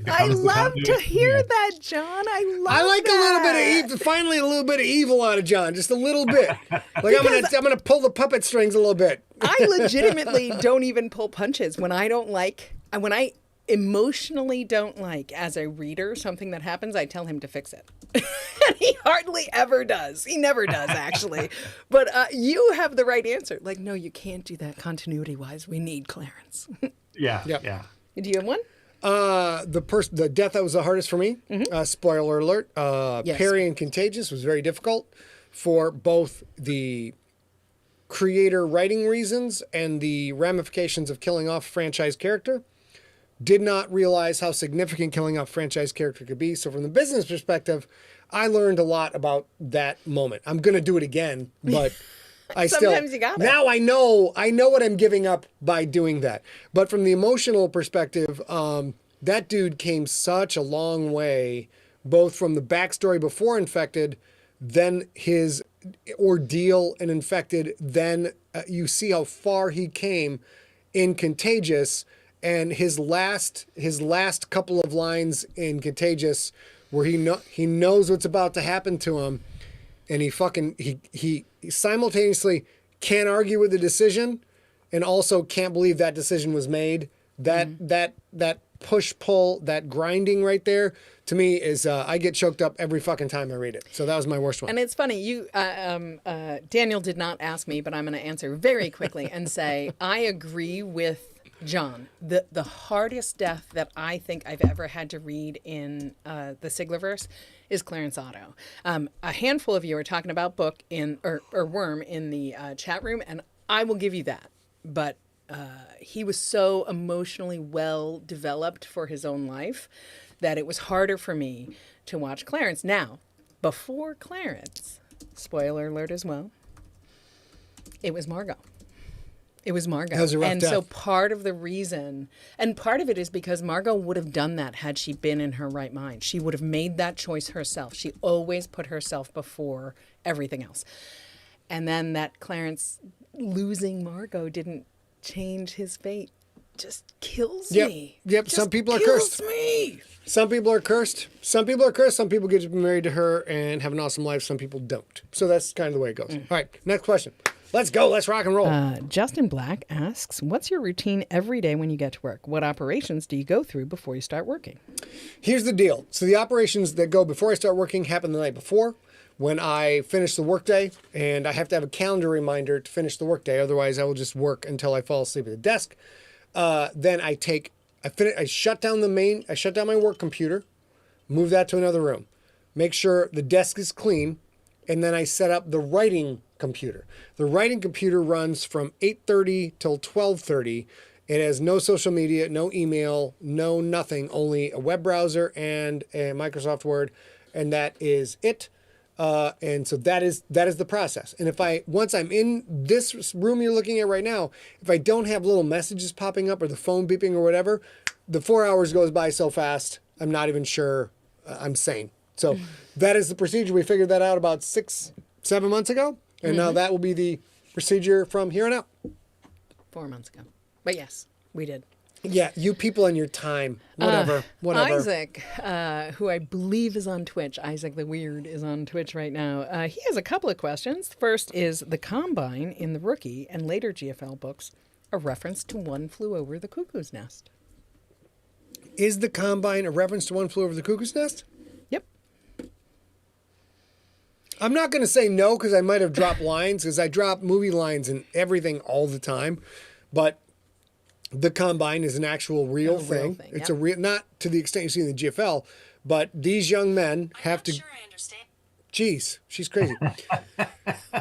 [SPEAKER 2] I love to hear that, John. I like
[SPEAKER 1] that. A little bit of evil. Finally, a little bit of evil out of John, just a little bit. Like I'm gonna pull the puppet strings a little bit.
[SPEAKER 2] I legitimately don't even pull punches when I don't like. When I emotionally don't like, as a reader, something that happens, I tell him to fix it. And he hardly ever does. He never does, actually. But you have the right answer. Like, no, you can't do that continuity-wise. We need Clarence.
[SPEAKER 3] Yeah.
[SPEAKER 2] Do you have one?
[SPEAKER 1] The death that was the hardest for me, spoiler alert,
[SPEAKER 2] yes.
[SPEAKER 1] Perry and Contagious was very difficult for both the creator writing reasons and the ramifications of killing off a franchise character. Did not realize how significant killing off a franchise character could be. So from the business perspective, I learned a lot about that moment. I'm going to do it again, but
[SPEAKER 2] Sometimes you got it.
[SPEAKER 1] Now I know what I'm giving up by doing that. But from the emotional perspective, that dude came such a long way, both from the backstory before Infected, then his ordeal in Infected, then you see how far he came in Contagious, and his last couple of lines in Contagious, where he knows what's about to happen to him, and he simultaneously can't argue with the decision, and also can't believe that decision was made. That push-pull, that grinding right there, to me is, I get choked up every fucking time I read it. So that was my worst one.
[SPEAKER 2] And it's funny, Daniel did not ask me, but I'm going to answer very quickly and say, I agree with John. The hardest death that I think I've ever had to read in the Siglerverse is Clarence Otto. A handful of you are talking about Book or Worm in the chat room, and I will give you that. But he was so emotionally well developed for his own life that it was harder for me to watch Clarence. Now, before Clarence, spoiler alert as well, it was Margot. It was Margot.
[SPEAKER 1] That was a rough
[SPEAKER 2] and
[SPEAKER 1] death.
[SPEAKER 2] so part of the reason, and part of it is because Margot would have done that had she been in her right mind. She would have made that choice herself. She always put herself before everything else. And then that Clarence losing Margot didn't change his fate. Just kills me.
[SPEAKER 1] Yep.
[SPEAKER 2] Just
[SPEAKER 1] Some people are
[SPEAKER 2] kills
[SPEAKER 1] cursed.
[SPEAKER 2] Me.
[SPEAKER 1] Some people are cursed. Some people are cursed. Some people get to be married to her and have an awesome life. Some people don't. So that's kind of the way it goes. All right. Next question. Let's go. Let's rock and roll.
[SPEAKER 2] Justin Black asks, what's your routine every day when you get to work? What operations do you go through before you start working?
[SPEAKER 1] Here's the deal. So the operations that go before I start working happen the night before when I finish the workday, and I have to have a calendar reminder to finish the workday. Otherwise, I will just work until I fall asleep at the desk. Then I shut down my work computer, move that to another room, make sure the desk is clean, and then I set up the writing computer. The writing computer runs from 8:30 till 12:30. It has no social media, no email, no nothing, only a web browser and a Microsoft Word, and that is it. And so that is the process. And once I'm in this room you're looking at right now, if I don't have little messages popping up or the phone beeping or whatever, the 4 hours goes by so fast, I'm not even sure I'm sane. So that is the procedure. We figured that out about 6-7 months ago. And now that will be the procedure from here on out.
[SPEAKER 2] 4 months ago. But yes, we did.
[SPEAKER 1] Yeah, you people and your time. Whatever.
[SPEAKER 2] Isaac, who I believe is on Twitch, Isaac the Weird is on Twitch right now. He has a couple of questions. First, is the Combine in the Rookie and later GFL books a reference to One Flew Over the Cuckoo's Nest?
[SPEAKER 1] Is the Combine a reference to One Flew Over the Cuckoo's Nest?
[SPEAKER 2] Yep.
[SPEAKER 1] I'm not going to say no because I might have dropped lines because I drop movie lines and everything all the time. But the Combine is an actual real thing. It's a real, not to the extent you see in the GFL, but these young men have to. Sure, I understand. Jeez, she's crazy.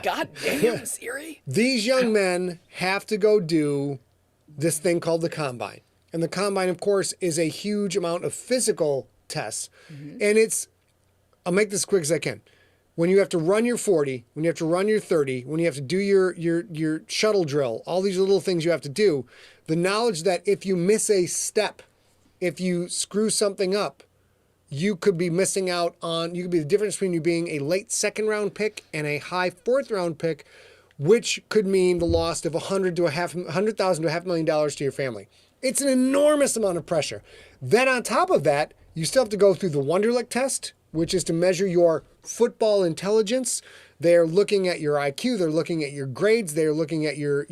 [SPEAKER 2] God damn, Siri.
[SPEAKER 1] These young men have to go do this thing called the Combine. And the Combine, of course, is a huge amount of physical tests. Mm-hmm. And I'll make this as quick as I can. When you have to run your 40, when you have to run your 30, when you have to do your shuttle drill, all these little things you have to do, the knowledge that if you miss a step, if you screw something up, you could be missing out on, you could be the difference between you being a late second round pick and a high fourth round pick, which could mean the loss of $100,000 to $500,000 to your family. It's an enormous amount of pressure. Then on top of that, you still have to go through the Wonderlic test, which is to measure your football intelligence. They're looking at your IQ. They're looking at your grades. They're looking at your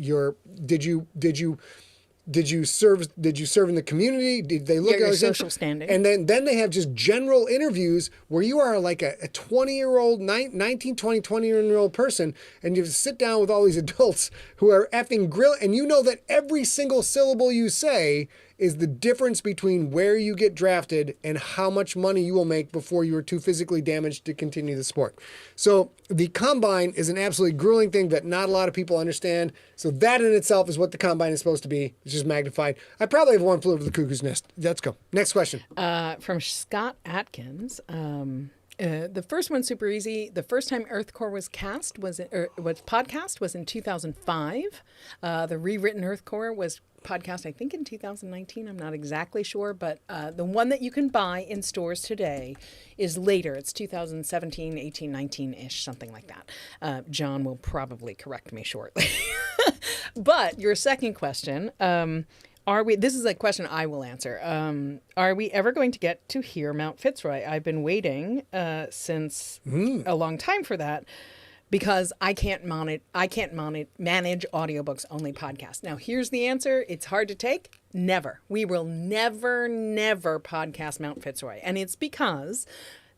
[SPEAKER 1] did you serve in the community? Did they look at
[SPEAKER 2] your social standing?
[SPEAKER 1] And then they have just general interviews where you are like a 20-year-old, 19, 20, 20-year-old person, and you have to sit down with all these adults who are effing grill, and you know that every single syllable you say is the difference between where you get drafted and how much money you will make before you are too physically damaged to continue the sport. So the Combine is an absolutely grueling thing that not a lot of people understand. So that in itself is what the Combine is supposed to be. It's just magnified. I probably have One Flew Over the Cuckoo's Nest. Let's go. Next question.
[SPEAKER 2] From Scott Atkins. The first one's super easy. The first time Earthcore was podcast was in 2005. The rewritten Earthcore was podcast, I think, in 2019. I'm not exactly sure, but the one that you can buy in stores today is later. It's 2017, 18, 19-ish, something like that. John will probably correct me shortly. But your second question, this is a question I will answer. Are we ever going to get to hear Mount Fitzroy? I've been waiting since a long time for that. because I can't manage audiobooks, only podcasts. Now, here's the answer. It's hard to take. Never. We will never podcast Mount Fitzroy. And it's because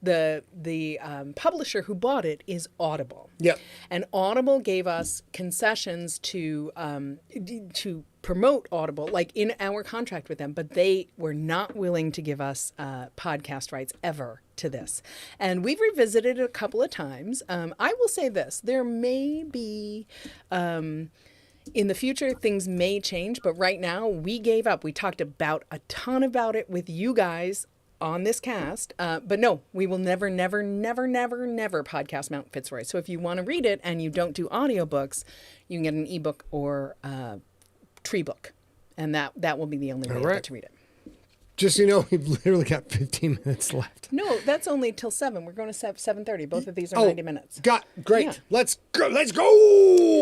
[SPEAKER 2] the publisher who bought it is Audible.
[SPEAKER 1] Yep.
[SPEAKER 2] And Audible gave us concessions to promote Audible, like in our contract with them, but they were not willing to give us podcast rights ever to this. And we've revisited it a couple of times. I will say this, there may be, in the future, things may change, but right now we gave up. We talked about a ton about it with you guys on this cast, but no, we will never podcast Mount Fitzroy. So if you want to read it and you don't do audiobooks, you can get an ebook or tree book, and that will be the only way you get to read it.
[SPEAKER 1] Just so you know, we've literally got 15 minutes left.
[SPEAKER 2] No, that's only till 7. We're going to 7:30. Both of these are 90 minutes.
[SPEAKER 1] Great.
[SPEAKER 2] Yeah.
[SPEAKER 1] Let's go.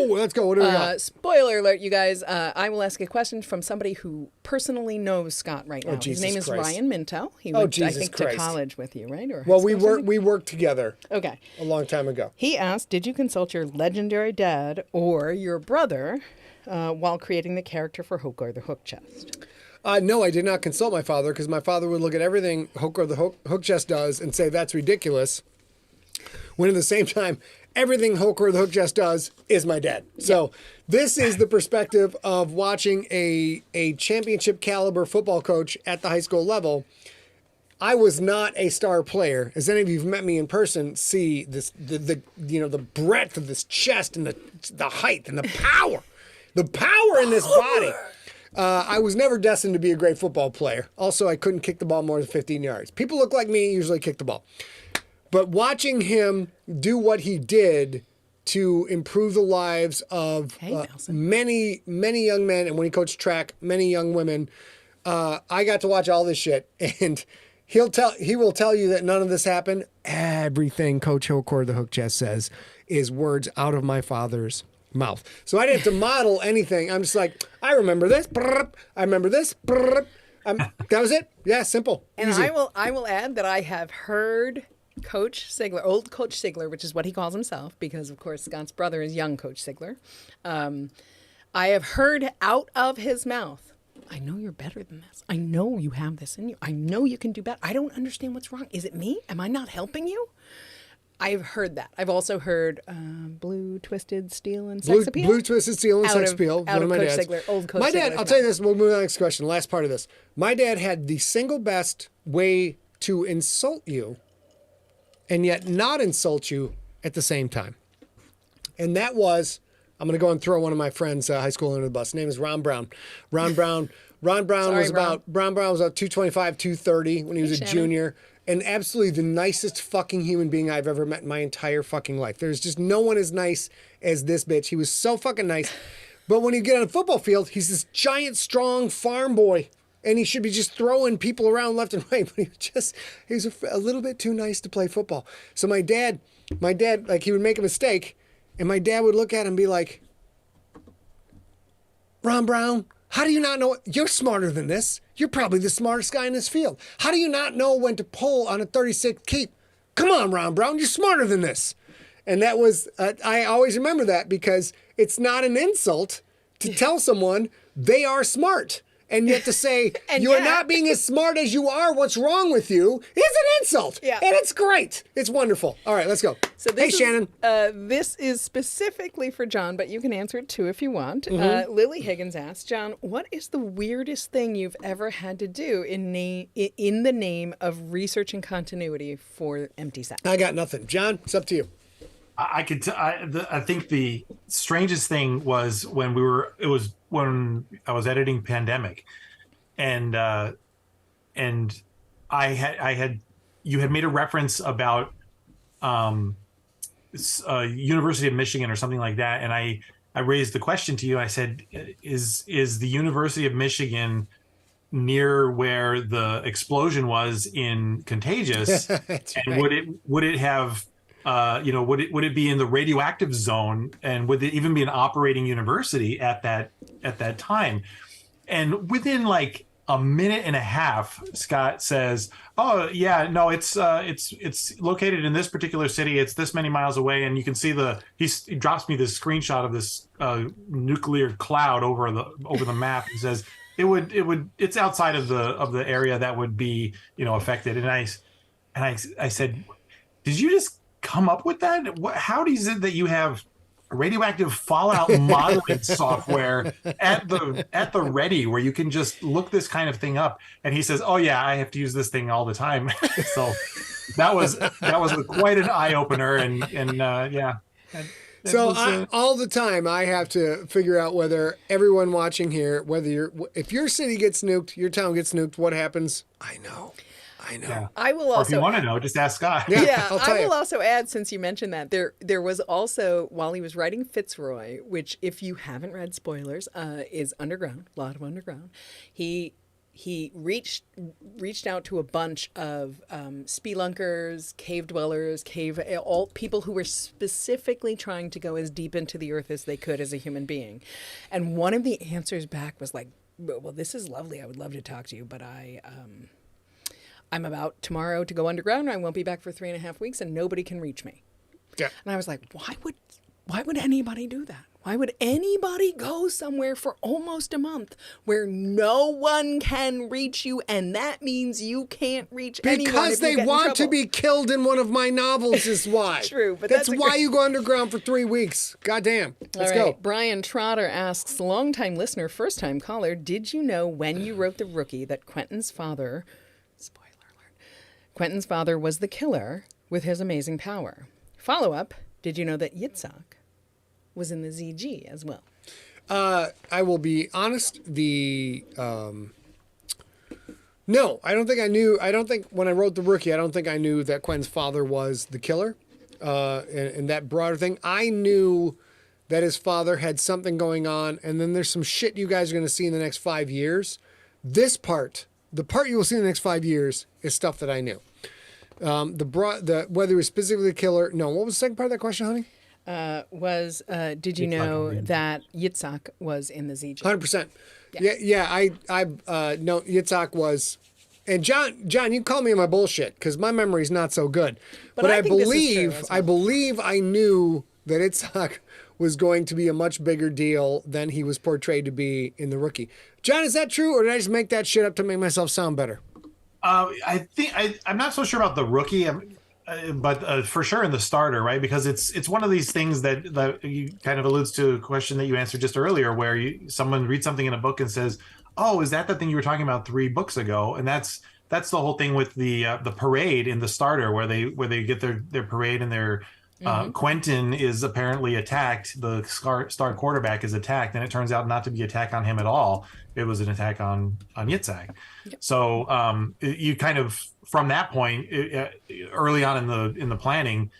[SPEAKER 1] What do we got?
[SPEAKER 2] Spoiler alert, you guys. I will ask a question from somebody who personally knows Scott right now.
[SPEAKER 1] Jesus
[SPEAKER 2] His name is
[SPEAKER 1] Christ.
[SPEAKER 2] Ryan Minto. He went, I think,
[SPEAKER 1] Christ.
[SPEAKER 2] to college with you, right? Or
[SPEAKER 1] Well, we worked together.
[SPEAKER 2] Okay.
[SPEAKER 1] A long time ago.
[SPEAKER 2] He asked, did you consult your legendary dad or your brother while creating the character for Hokar the Hook Chest?
[SPEAKER 1] No, I did not consult my father because my father would look at everything Hokar the Hook Chest does and say that's ridiculous. When at the same time, everything Hokar the Hook Chest does is my dad. So this is the perspective of watching a championship caliber football coach at the high school level. I was not a star player. As any of you who've met me in person see this, the breadth of this chest and the height and the power in this body. I was never destined to be a great football player. Also, I couldn't kick the ball more than 15 yards. People look like me usually kick the ball. But watching him do what he did to improve the lives of many, many young men, and when he coached track, many young women, I got to watch all this shit. And he will tell you that none of this happened. Everything Coach Hokar the Hook Chest says is words out of my father's mouth. So I didn't have to model anything. I'm just like, I remember this. I remember this. That was it. Yeah, simple.
[SPEAKER 2] And
[SPEAKER 1] easy.
[SPEAKER 2] I will add that I have heard Coach Sigler, old Coach Sigler, which is what he calls himself, because of course Scott's brother is young Coach Sigler. I have heard out of his mouth, I know you're better than this. I know you have this in you. I know you can do better. I don't understand what's wrong. Is it me? Am I not helping you? I've heard that. I've also heard Blue, Twisted, Steel, and Sex Appeal.
[SPEAKER 1] Blue, Twisted, Steel, and Sex Appeal.
[SPEAKER 2] Out
[SPEAKER 1] One
[SPEAKER 2] of
[SPEAKER 1] of my
[SPEAKER 2] Coach
[SPEAKER 1] dads.
[SPEAKER 2] Sigler, old Coach
[SPEAKER 1] My dad,
[SPEAKER 2] Sigler's
[SPEAKER 1] I'll tell you
[SPEAKER 2] mouth.
[SPEAKER 1] this, we'll move on to the next question, last part of this. My dad had the single best way to insult you and yet not insult you at the same time. And that was, I'm going to go and throw one of my friends' high school under the bus. His name is Ron Brown. Ron Brown was about 225, 230 when he was a junior. And absolutely the nicest fucking human being I've ever met in my entire fucking life. There's just no one as nice as this bitch. He was so fucking nice. But when you get on a football field, he's this giant, strong farm boy. And he should be just throwing people around left and right. But he was a little bit too nice to play football. So my dad, like, he would make a mistake. And my dad would look at him and be like, Ron Brown, how do you not know? You're smarter than this. You're probably the smartest guy in this field. How do you not know when to pull on a 36 keep? Come on, Ron Brown, you're smarter than this. And that was, I always remember that because it's not an insult to tell someone they are smart. And yet to say, you're not being as smart as you are, what's wrong with you, is an insult.
[SPEAKER 2] Yeah.
[SPEAKER 1] And it's great. It's wonderful. All right, let's go.
[SPEAKER 2] So
[SPEAKER 1] Shannon.
[SPEAKER 2] This is specifically for John, but you can answer it too if you want. Lily Higgins asked, John, what is the weirdest thing you've ever had to do in the name of research and continuity for Empty Set?
[SPEAKER 1] I got nothing. John, it's up to you.
[SPEAKER 3] I think the strangest thing was when I was editing Pandemic, and you had made a reference about University of Michigan or something like that, and I raised the question to you. I said, is the University of Michigan near where the explosion was in Contagious? And
[SPEAKER 1] right.
[SPEAKER 3] would it have would it be in the radioactive zone, and would it even be an operating university at that time? And within like a minute and a half, Scott says, "Oh yeah, no, it's located in this particular city. It's this many miles away, and you can see he drops me this screenshot of this nuclear cloud over the map. He says it's outside of the area that would be affected." And I said, "Did you just come up with that? How is it that you have radioactive fallout modeling software at the ready where you can just look this kind of thing up?" And he says, "Oh yeah, I have to use this thing all the time." So that was quite an eye opener, and yeah.
[SPEAKER 1] So all the time I have to figure out whether everyone watching here, if your city gets nuked, your town gets nuked, what happens? I know.
[SPEAKER 3] Yeah.
[SPEAKER 2] I will also.
[SPEAKER 3] Or if you want to know, just ask Scott.
[SPEAKER 2] Yeah,
[SPEAKER 1] I
[SPEAKER 2] will also add, since you mentioned that, there was also, while he was writing Fitzroy, which, if you haven't read, spoilers, is underground, a lot of underground. He reached out to a bunch of spelunkers, cave dwellers, all people who were specifically trying to go as deep into the earth as they could as a human being, and one of the answers back was like, "Well, this is lovely. I would love to talk to you, but I'm about tomorrow to go underground. I won't be back for 3.5 weeks, and nobody can reach me."
[SPEAKER 1] Yeah.
[SPEAKER 2] And I was like, why would anybody do that? Why would anybody go somewhere for almost a month where no one can reach you, and that means you can't reach anyone?
[SPEAKER 1] Because they want to be killed in one of my novels is why.
[SPEAKER 2] True, but
[SPEAKER 1] that's why you go underground for 3 weeks. Goddamn. Let's go.
[SPEAKER 2] Brian Trotter asks, longtime listener, first-time caller, did you know when you wrote The Rookie that Quentin's father was the killer with his amazing power? Follow-up, did you know that Yitzhak was in the ZG as well?
[SPEAKER 1] I will be honest, no, I don't think I knew. I don't think when I wrote The Rookie, I don't think I knew that Quentin's father was the killer, and that broader thing. I knew that his father had something going on, and then there's some shit you guys are going to see in the next 5 years. The part you will see in the next 5 years is stuff that I knew. Whether he was specifically the killer. No, what was the second part of that question, honey?
[SPEAKER 2] Did you know that Yitzhak was in the ZG?
[SPEAKER 1] 100%. Yeah. I no, Yitzhak was, and John, you call me on my bullshit because my memory's not so good. But I believe I knew that Yitzhak was going to be a much bigger deal than he was portrayed to be in The Rookie. John, is that true, or did I just make that shit up to make myself sound better?
[SPEAKER 3] I think I'm not so sure about The Rookie, but for sure in The Starter, right? Because it's one of these things that you kind of alludes to a question that you answered just earlier, where someone reads something in a book and says, "Oh, is that the thing you were talking about 3 books ago?" And that's the whole thing with the parade in The Starter, where they get their parade and their Quentin is apparently attacked. The star quarterback is attacked, and it turns out not to be an attack on him at all. It was an attack on Yitzhak. Yep. So you kind of, from that point, early on in the planning,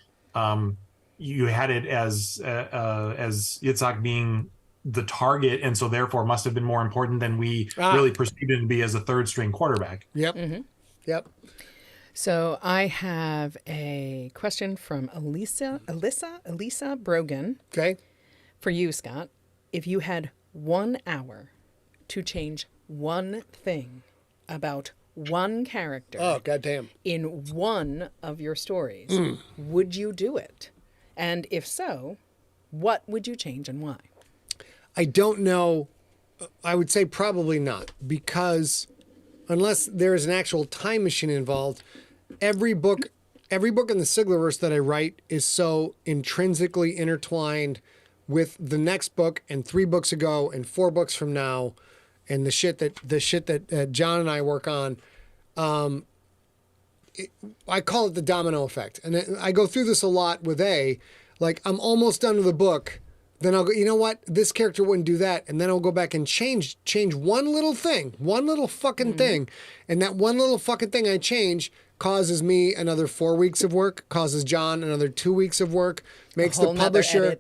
[SPEAKER 3] you had it as Yitzhak being the target, and so therefore must have been more important than we really perceived it to be as a third string quarterback.
[SPEAKER 1] Yep.
[SPEAKER 2] Mm-hmm.
[SPEAKER 1] Yep.
[SPEAKER 2] So I have a question from Elisa Brogan.
[SPEAKER 1] Okay.
[SPEAKER 2] For you, Scott. If you had 1 hour to change one thing about one character in one of your stories, would you do it? And if so, what would you change and why?
[SPEAKER 1] I don't know. I would say probably not, because unless there is an actual time machine involved, every book in the Siglerverse that I write is so intrinsically intertwined with the next book and 3 books ago and 4 books from now, and the shit that John and I work on. I call it the domino effect, and I go through this a lot with like I'm almost done with a book. Then I'll go, you know what? This character wouldn't do that. And then I'll go back and change one little thing, one little fucking thing. And that one little fucking thing I change causes me another 4 weeks of work, causes John another 2 weeks of work, makes the publisher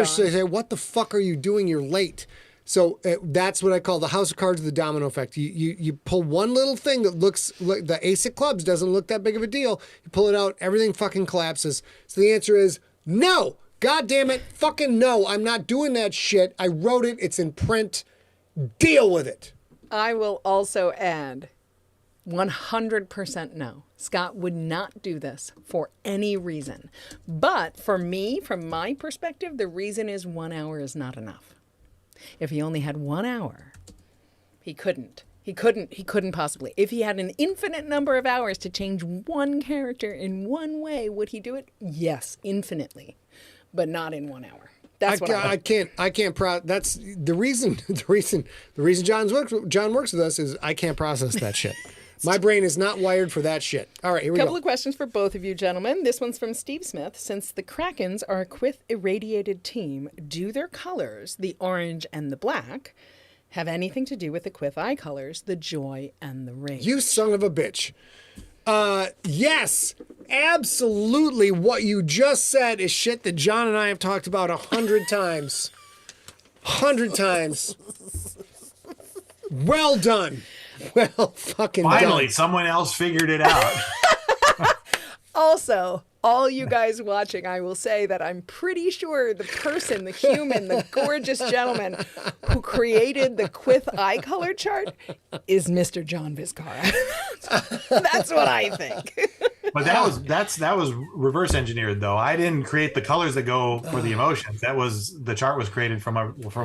[SPEAKER 1] say, "What the fuck are you doing? You're late." So that's what I call the House of Cards of the domino effect. You pull one little thing that looks like the ace of clubs doesn't look that big of a deal. You pull it out, everything fucking collapses. So the answer is no. God damn it, fucking no. I'm not doing that shit. I wrote it. It's in print. Deal with it.
[SPEAKER 2] I will also add 100% no. Scott would not do this for any reason. But for me, from my perspective, the reason is 1 hour is not enough. If he only had 1 hour, he couldn't. He couldn't possibly. If he had an infinite number of hours to change one character in one way, would he do it? Yes, infinitely, but not in 1 hour. That's what
[SPEAKER 1] I can't. That's the reason. The reason John works with us is I can't process that shit. My brain is not wired for that shit. All right, here we go.
[SPEAKER 2] Couple of questions for both of you gentlemen. This one's from Steve Smith. Since the Krakens are a Quith irradiated team, do their colors, the orange and the black, have anything to do with the Quith eye colors, the joy and the rage?
[SPEAKER 1] You son of a bitch. Yes, absolutely. What you just said is shit that John and I have talked about 100 times. 100 times. Well done. Well fucking
[SPEAKER 3] Finally,
[SPEAKER 1] done.
[SPEAKER 3] someone else figured it out.
[SPEAKER 2] Also, all you guys watching, I will say that I'm pretty sure the person, the human, the gorgeous gentleman who created the Quith eye color chart is Mr. John Vizcara. That's what I think.
[SPEAKER 3] But that was reverse engineered though. I didn't create the colors that go for the emotions. The chart was created from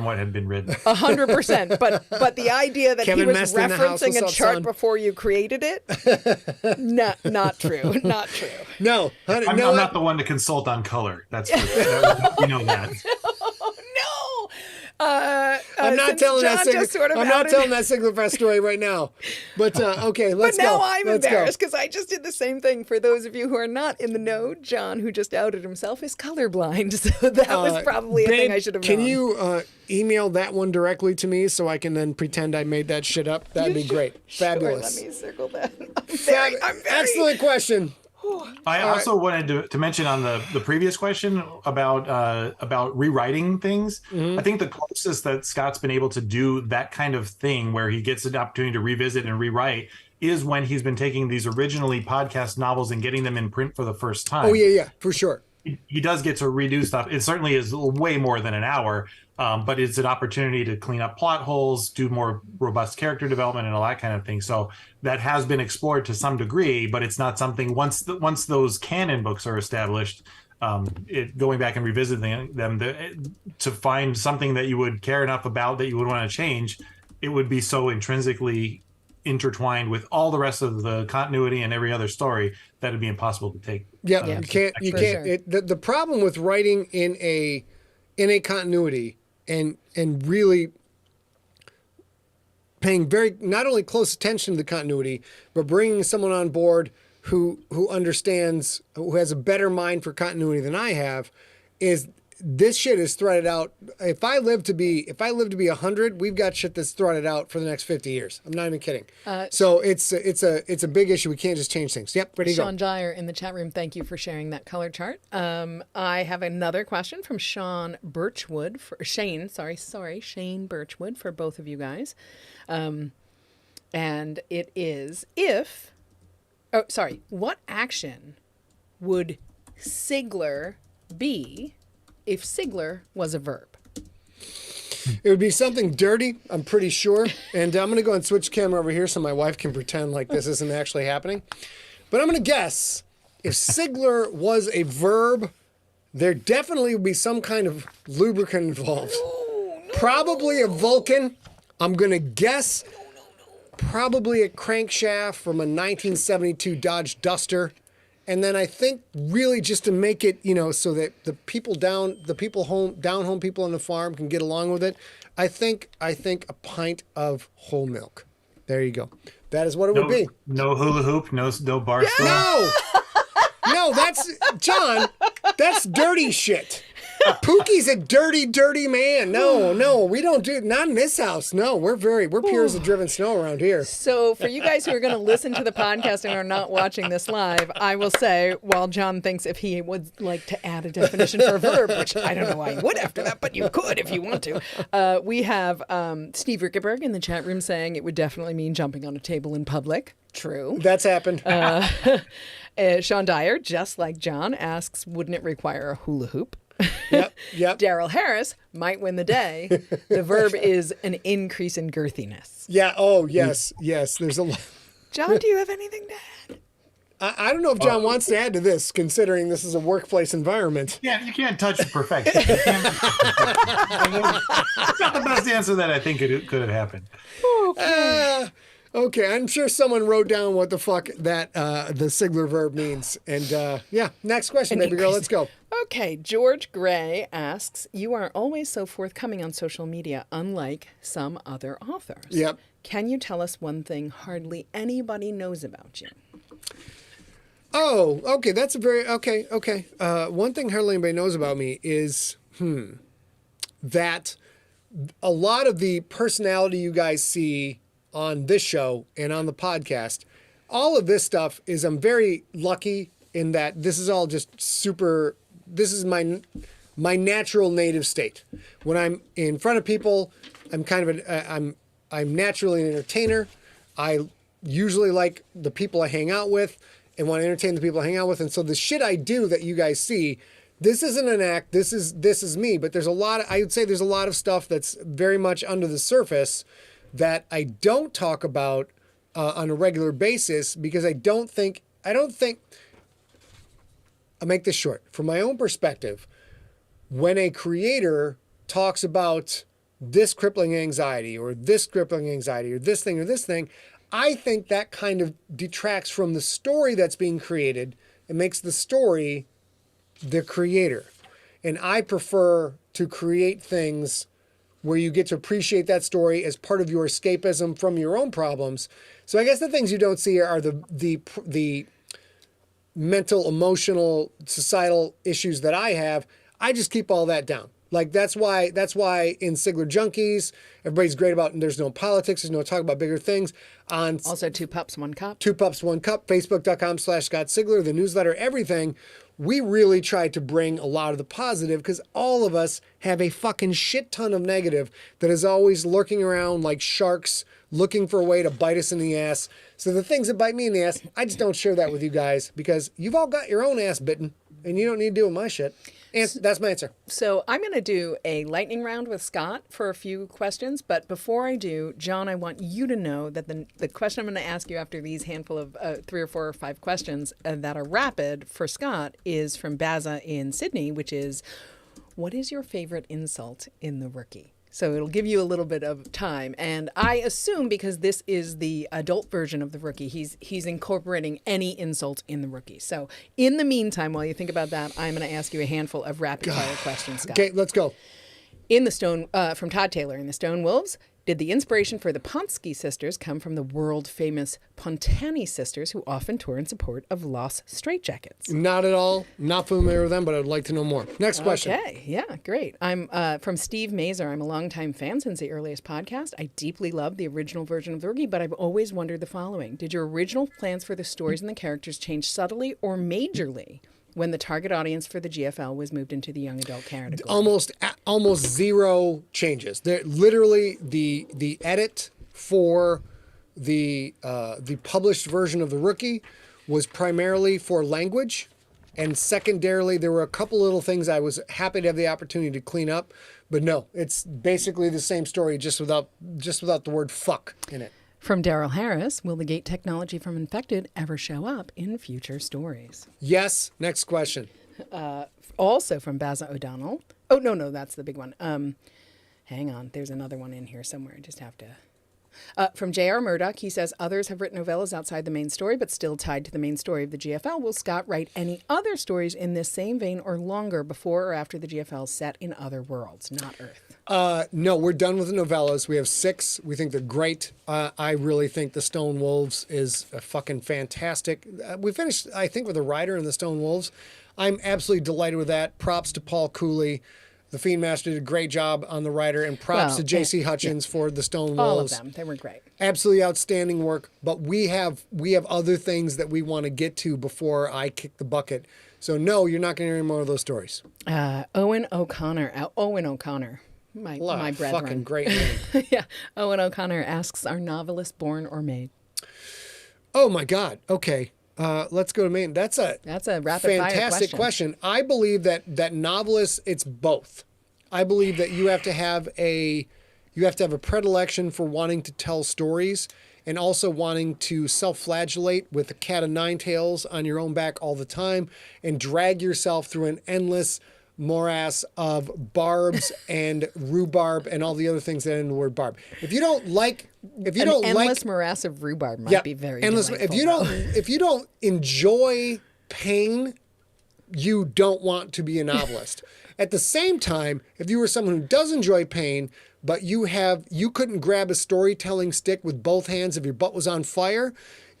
[SPEAKER 3] what had been written.
[SPEAKER 2] 100%. But the idea that
[SPEAKER 1] Kevin
[SPEAKER 2] he was
[SPEAKER 1] messed in the house
[SPEAKER 2] referencing
[SPEAKER 1] with
[SPEAKER 2] a
[SPEAKER 1] some
[SPEAKER 2] chart
[SPEAKER 1] sun.
[SPEAKER 2] before you created it, not true. Not true.
[SPEAKER 1] No,
[SPEAKER 3] I'm not the one to consult on color. That's we know that.
[SPEAKER 2] No.
[SPEAKER 1] I'm not telling that
[SPEAKER 2] Sigler
[SPEAKER 1] Siglerfest story right now. But okay, let's
[SPEAKER 2] But
[SPEAKER 1] go.
[SPEAKER 2] now I'm
[SPEAKER 1] Let's
[SPEAKER 2] embarrassed because I just did the same thing. For those of you who are not in the know, John, who just outed himself, is colorblind. So that was probably a thing
[SPEAKER 1] Babe,
[SPEAKER 2] I should have known.
[SPEAKER 1] Can you email that one directly to me so I can then pretend I made that shit up? That'd be great. Fabulous.
[SPEAKER 2] Sure, let me circle that. I'm very
[SPEAKER 1] Excellent question.
[SPEAKER 3] I also wanted to mention on the previous question about rewriting things.
[SPEAKER 1] Mm-hmm.
[SPEAKER 3] I think the closest that Scott's been able to do that kind of thing where he gets an opportunity to revisit and rewrite is when he's been taking these originally podcast novels and getting them in print for the first time.
[SPEAKER 1] Oh, yeah, for sure.
[SPEAKER 3] He does get to redo stuff. It certainly is way more than an hour, but it's an opportunity to clean up plot holes, do more robust character development, and all that kind of thing. So that has been explored to some degree, but it's not something once those canon books are established, going back and revisiting them to find something that you would care enough about that you would want to change, it would be so intrinsically intertwined with all the rest of the continuity and every other story that it'd be impossible to take.
[SPEAKER 1] Yeah, you can't.
[SPEAKER 2] Sure.
[SPEAKER 1] The problem with writing in a continuity and really paying very not only close attention to the continuity, but bringing someone on board who understands, who has a better mind for continuity than I have, is this shit is threaded out. If I live to be 100, we've got shit that's threaded out for the next 50 years. I'm not even kidding. So it's a big issue. We can't just change things. Yep, ready to go.
[SPEAKER 2] Sean Dyer in the chat room, thank you for sharing that color chart. I have another question from Shane Birchwood for both of you guys. And it is what action would Sigler be if Sigler was a verb?
[SPEAKER 1] It would be something dirty, I'm pretty sure. And I'm going to go and switch camera over here so my wife can pretend like this isn't actually happening. But I'm going to guess if Sigler was a verb, there definitely would be some kind of lubricant involved. Probably a Vulcan. I'm going to guess probably a crankshaft from a 1972 Dodge Duster. And then I think really just to make it, so that the people down home people on the farm can get along with it, I think a pint of whole milk. There you go. That is what it would be.
[SPEAKER 3] No hula hoop, no bar stool.
[SPEAKER 1] No, that's John. That's dirty shit. Pookie's a dirty, dirty man. No, we don't do not in this house. No, we're pure as the driven snow around here.
[SPEAKER 2] So for you guys who are going to listen to the podcast and are not watching this live, I will say, while John thinks if he would like to add a definition for a verb, which I don't know why you would after that, but you could if you want to. We have Steve Rickenberg in the chat room saying it would definitely mean jumping on a table in public. True.
[SPEAKER 1] That's happened.
[SPEAKER 2] Sean Dyer, just like John, asks, wouldn't it require a hula hoop?
[SPEAKER 1] Yep. Yep.
[SPEAKER 2] Daryl Harris might win the day. The verb is an increase in girthiness.
[SPEAKER 1] Yeah. Oh, yes. Yes. There's a lot.
[SPEAKER 2] John, do you have anything to add?
[SPEAKER 1] I don't know if John wants to add to this, considering this is a workplace environment.
[SPEAKER 3] Yeah, you can't touch perfection. You can't It's not the best answer that I think it could have happened.
[SPEAKER 1] Okay, I'm sure someone wrote down what the fuck that the Sigler verb means. And yeah, next question, baby girl. Let's go.
[SPEAKER 2] Okay, George Gray asks, you are always so forthcoming on social media, unlike some other authors.
[SPEAKER 1] Yep.
[SPEAKER 2] Can you tell us one thing hardly anybody knows about you?
[SPEAKER 1] Oh, okay. That's a very okay. One thing hardly anybody knows about me is that a lot of the personality you guys see on this show and on the podcast, all of this stuff is I'm very lucky in that this is all just super. This is my natural native state. When I'm in front of people, I'm kind of I'm naturally an entertainer. I usually like the people I hang out with and want to entertain the people I hang out with. And so the shit I do that you guys see, this isn't an act. This is me. But there's a lot. I would say there's a lot of stuff that's very much under the surface that I don't talk about on a regular basis because I don't think. I'll make this short. From my own perspective, when a creator talks about this crippling anxiety or this crippling anxiety or this thing, I think that kind of detracts from the story that's being created and makes the story the creator. And I prefer to create things where you get to appreciate that story as part of your escapism from your own problems. So I guess the things you don't see are the mental, emotional, societal issues that I have. I just keep all that down. Like that's why in Sigler Junkies, everybody's great about and there's no politics, there's no talk about bigger things. On
[SPEAKER 2] Also, 2 Pups, 1 Cup.
[SPEAKER 1] 2 Pups, 1 Cup, Facebook.com/Scott Sigler, the newsletter, everything. We really try to bring a lot of the positive because all of us have a fucking shit ton of negative that is always lurking around like sharks looking for a way to bite us in the ass. So the things that bite me in the ass, I just don't share that with you guys because you've all got your own ass bitten and you don't need to deal with my shit. And that's my answer.
[SPEAKER 2] So I'm going to do a lightning round with Scott for a few questions. But before I do, John, I want you to know that the question I'm going to ask you after these handful of 3 or 4 or 5 questions that are rapid for Scott is from Baza in Sydney, which is, what is your favorite insult in The Rookie? So it'll give you a little bit of time. And I assume because this is the adult version of The Rookie, he's incorporating any insult in The Rookie. So in the meantime, while you think about that, I'm going to ask you a handful of rapid fire questions, Scott.
[SPEAKER 1] Okay, let's go.
[SPEAKER 2] In the Stone, from Todd Taylor, in the Stone Wolves, did the inspiration for the Ponsky sisters come from the world-famous Pontani sisters who often tour in support of Los Straitjackets?
[SPEAKER 1] Not at all. Not familiar with them, but I'd like to know more. Next question.
[SPEAKER 2] Okay, yeah, great. I'm from Steve Mazer. I'm a longtime fan since the earliest podcast. I deeply love the original version of The Rookie, but I've always wondered the following. Did your original plans for the stories and the characters change subtly or majorly when the target audience for the GFL was moved into the young adult category?
[SPEAKER 1] Almost zero changes. There literally the edit for the published version of The Rookie was primarily for language, and secondarily there were a couple little things I was happy to have the opportunity to clean up, but no, it's basically the same story just without the word fuck in it.
[SPEAKER 2] From Daryl Harris, will the gate technology from Infected ever show up in future stories?
[SPEAKER 1] Yes. Next question.
[SPEAKER 2] Also from Baza O'Donnell. Oh, no, that's the big one. Hang on. There's another one in here somewhere. I just have to... From J.R. Murdoch, he says, others have written novellas outside the main story, but still tied to the main story of the GFL. Will Scott write any other stories in this same vein or longer before or after the GFL set in other worlds, not Earth?
[SPEAKER 1] No, we're done with the novellas. We have 6. We think they're great. I really think The Stone Wolves is a fucking fantastic. We finished, I think, with a writer in The Stone Wolves. I'm absolutely delighted with that. Props to Paul Cooley. The Fiend Master did a great job on the writer, and props to J.C. Hutchins for The Stone Wolves.
[SPEAKER 2] All of them. They were great. Absolutely
[SPEAKER 1] outstanding work. But we have other things that we want to get to before I kick the bucket. So no, you're not going to hear any more of those stories.
[SPEAKER 2] Owen O'Connor. My brethren.
[SPEAKER 1] Fucking great name.
[SPEAKER 2] Yeah. Owen O'Connor asks, are novelists born or made?
[SPEAKER 1] Oh my God. Okay. Let's go to Maine. That's a
[SPEAKER 2] rapid
[SPEAKER 1] fantastic
[SPEAKER 2] fire
[SPEAKER 1] question. I believe that novelists, it's both. I believe that you have to have a predilection for wanting to tell stories and also wanting to self-flagellate with a cat of nine tails on your own back all the time and drag yourself through an endless morass of barbs and rhubarb and all the other things that end in the word barb. If you don't like,
[SPEAKER 2] endless morass of rhubarb might be very endless.
[SPEAKER 1] Delightful. If you don't enjoy pain, you don't want to be a novelist. At the same time, if you were someone who does enjoy pain, but you couldn't grab a storytelling stick with both hands if your butt was on fire,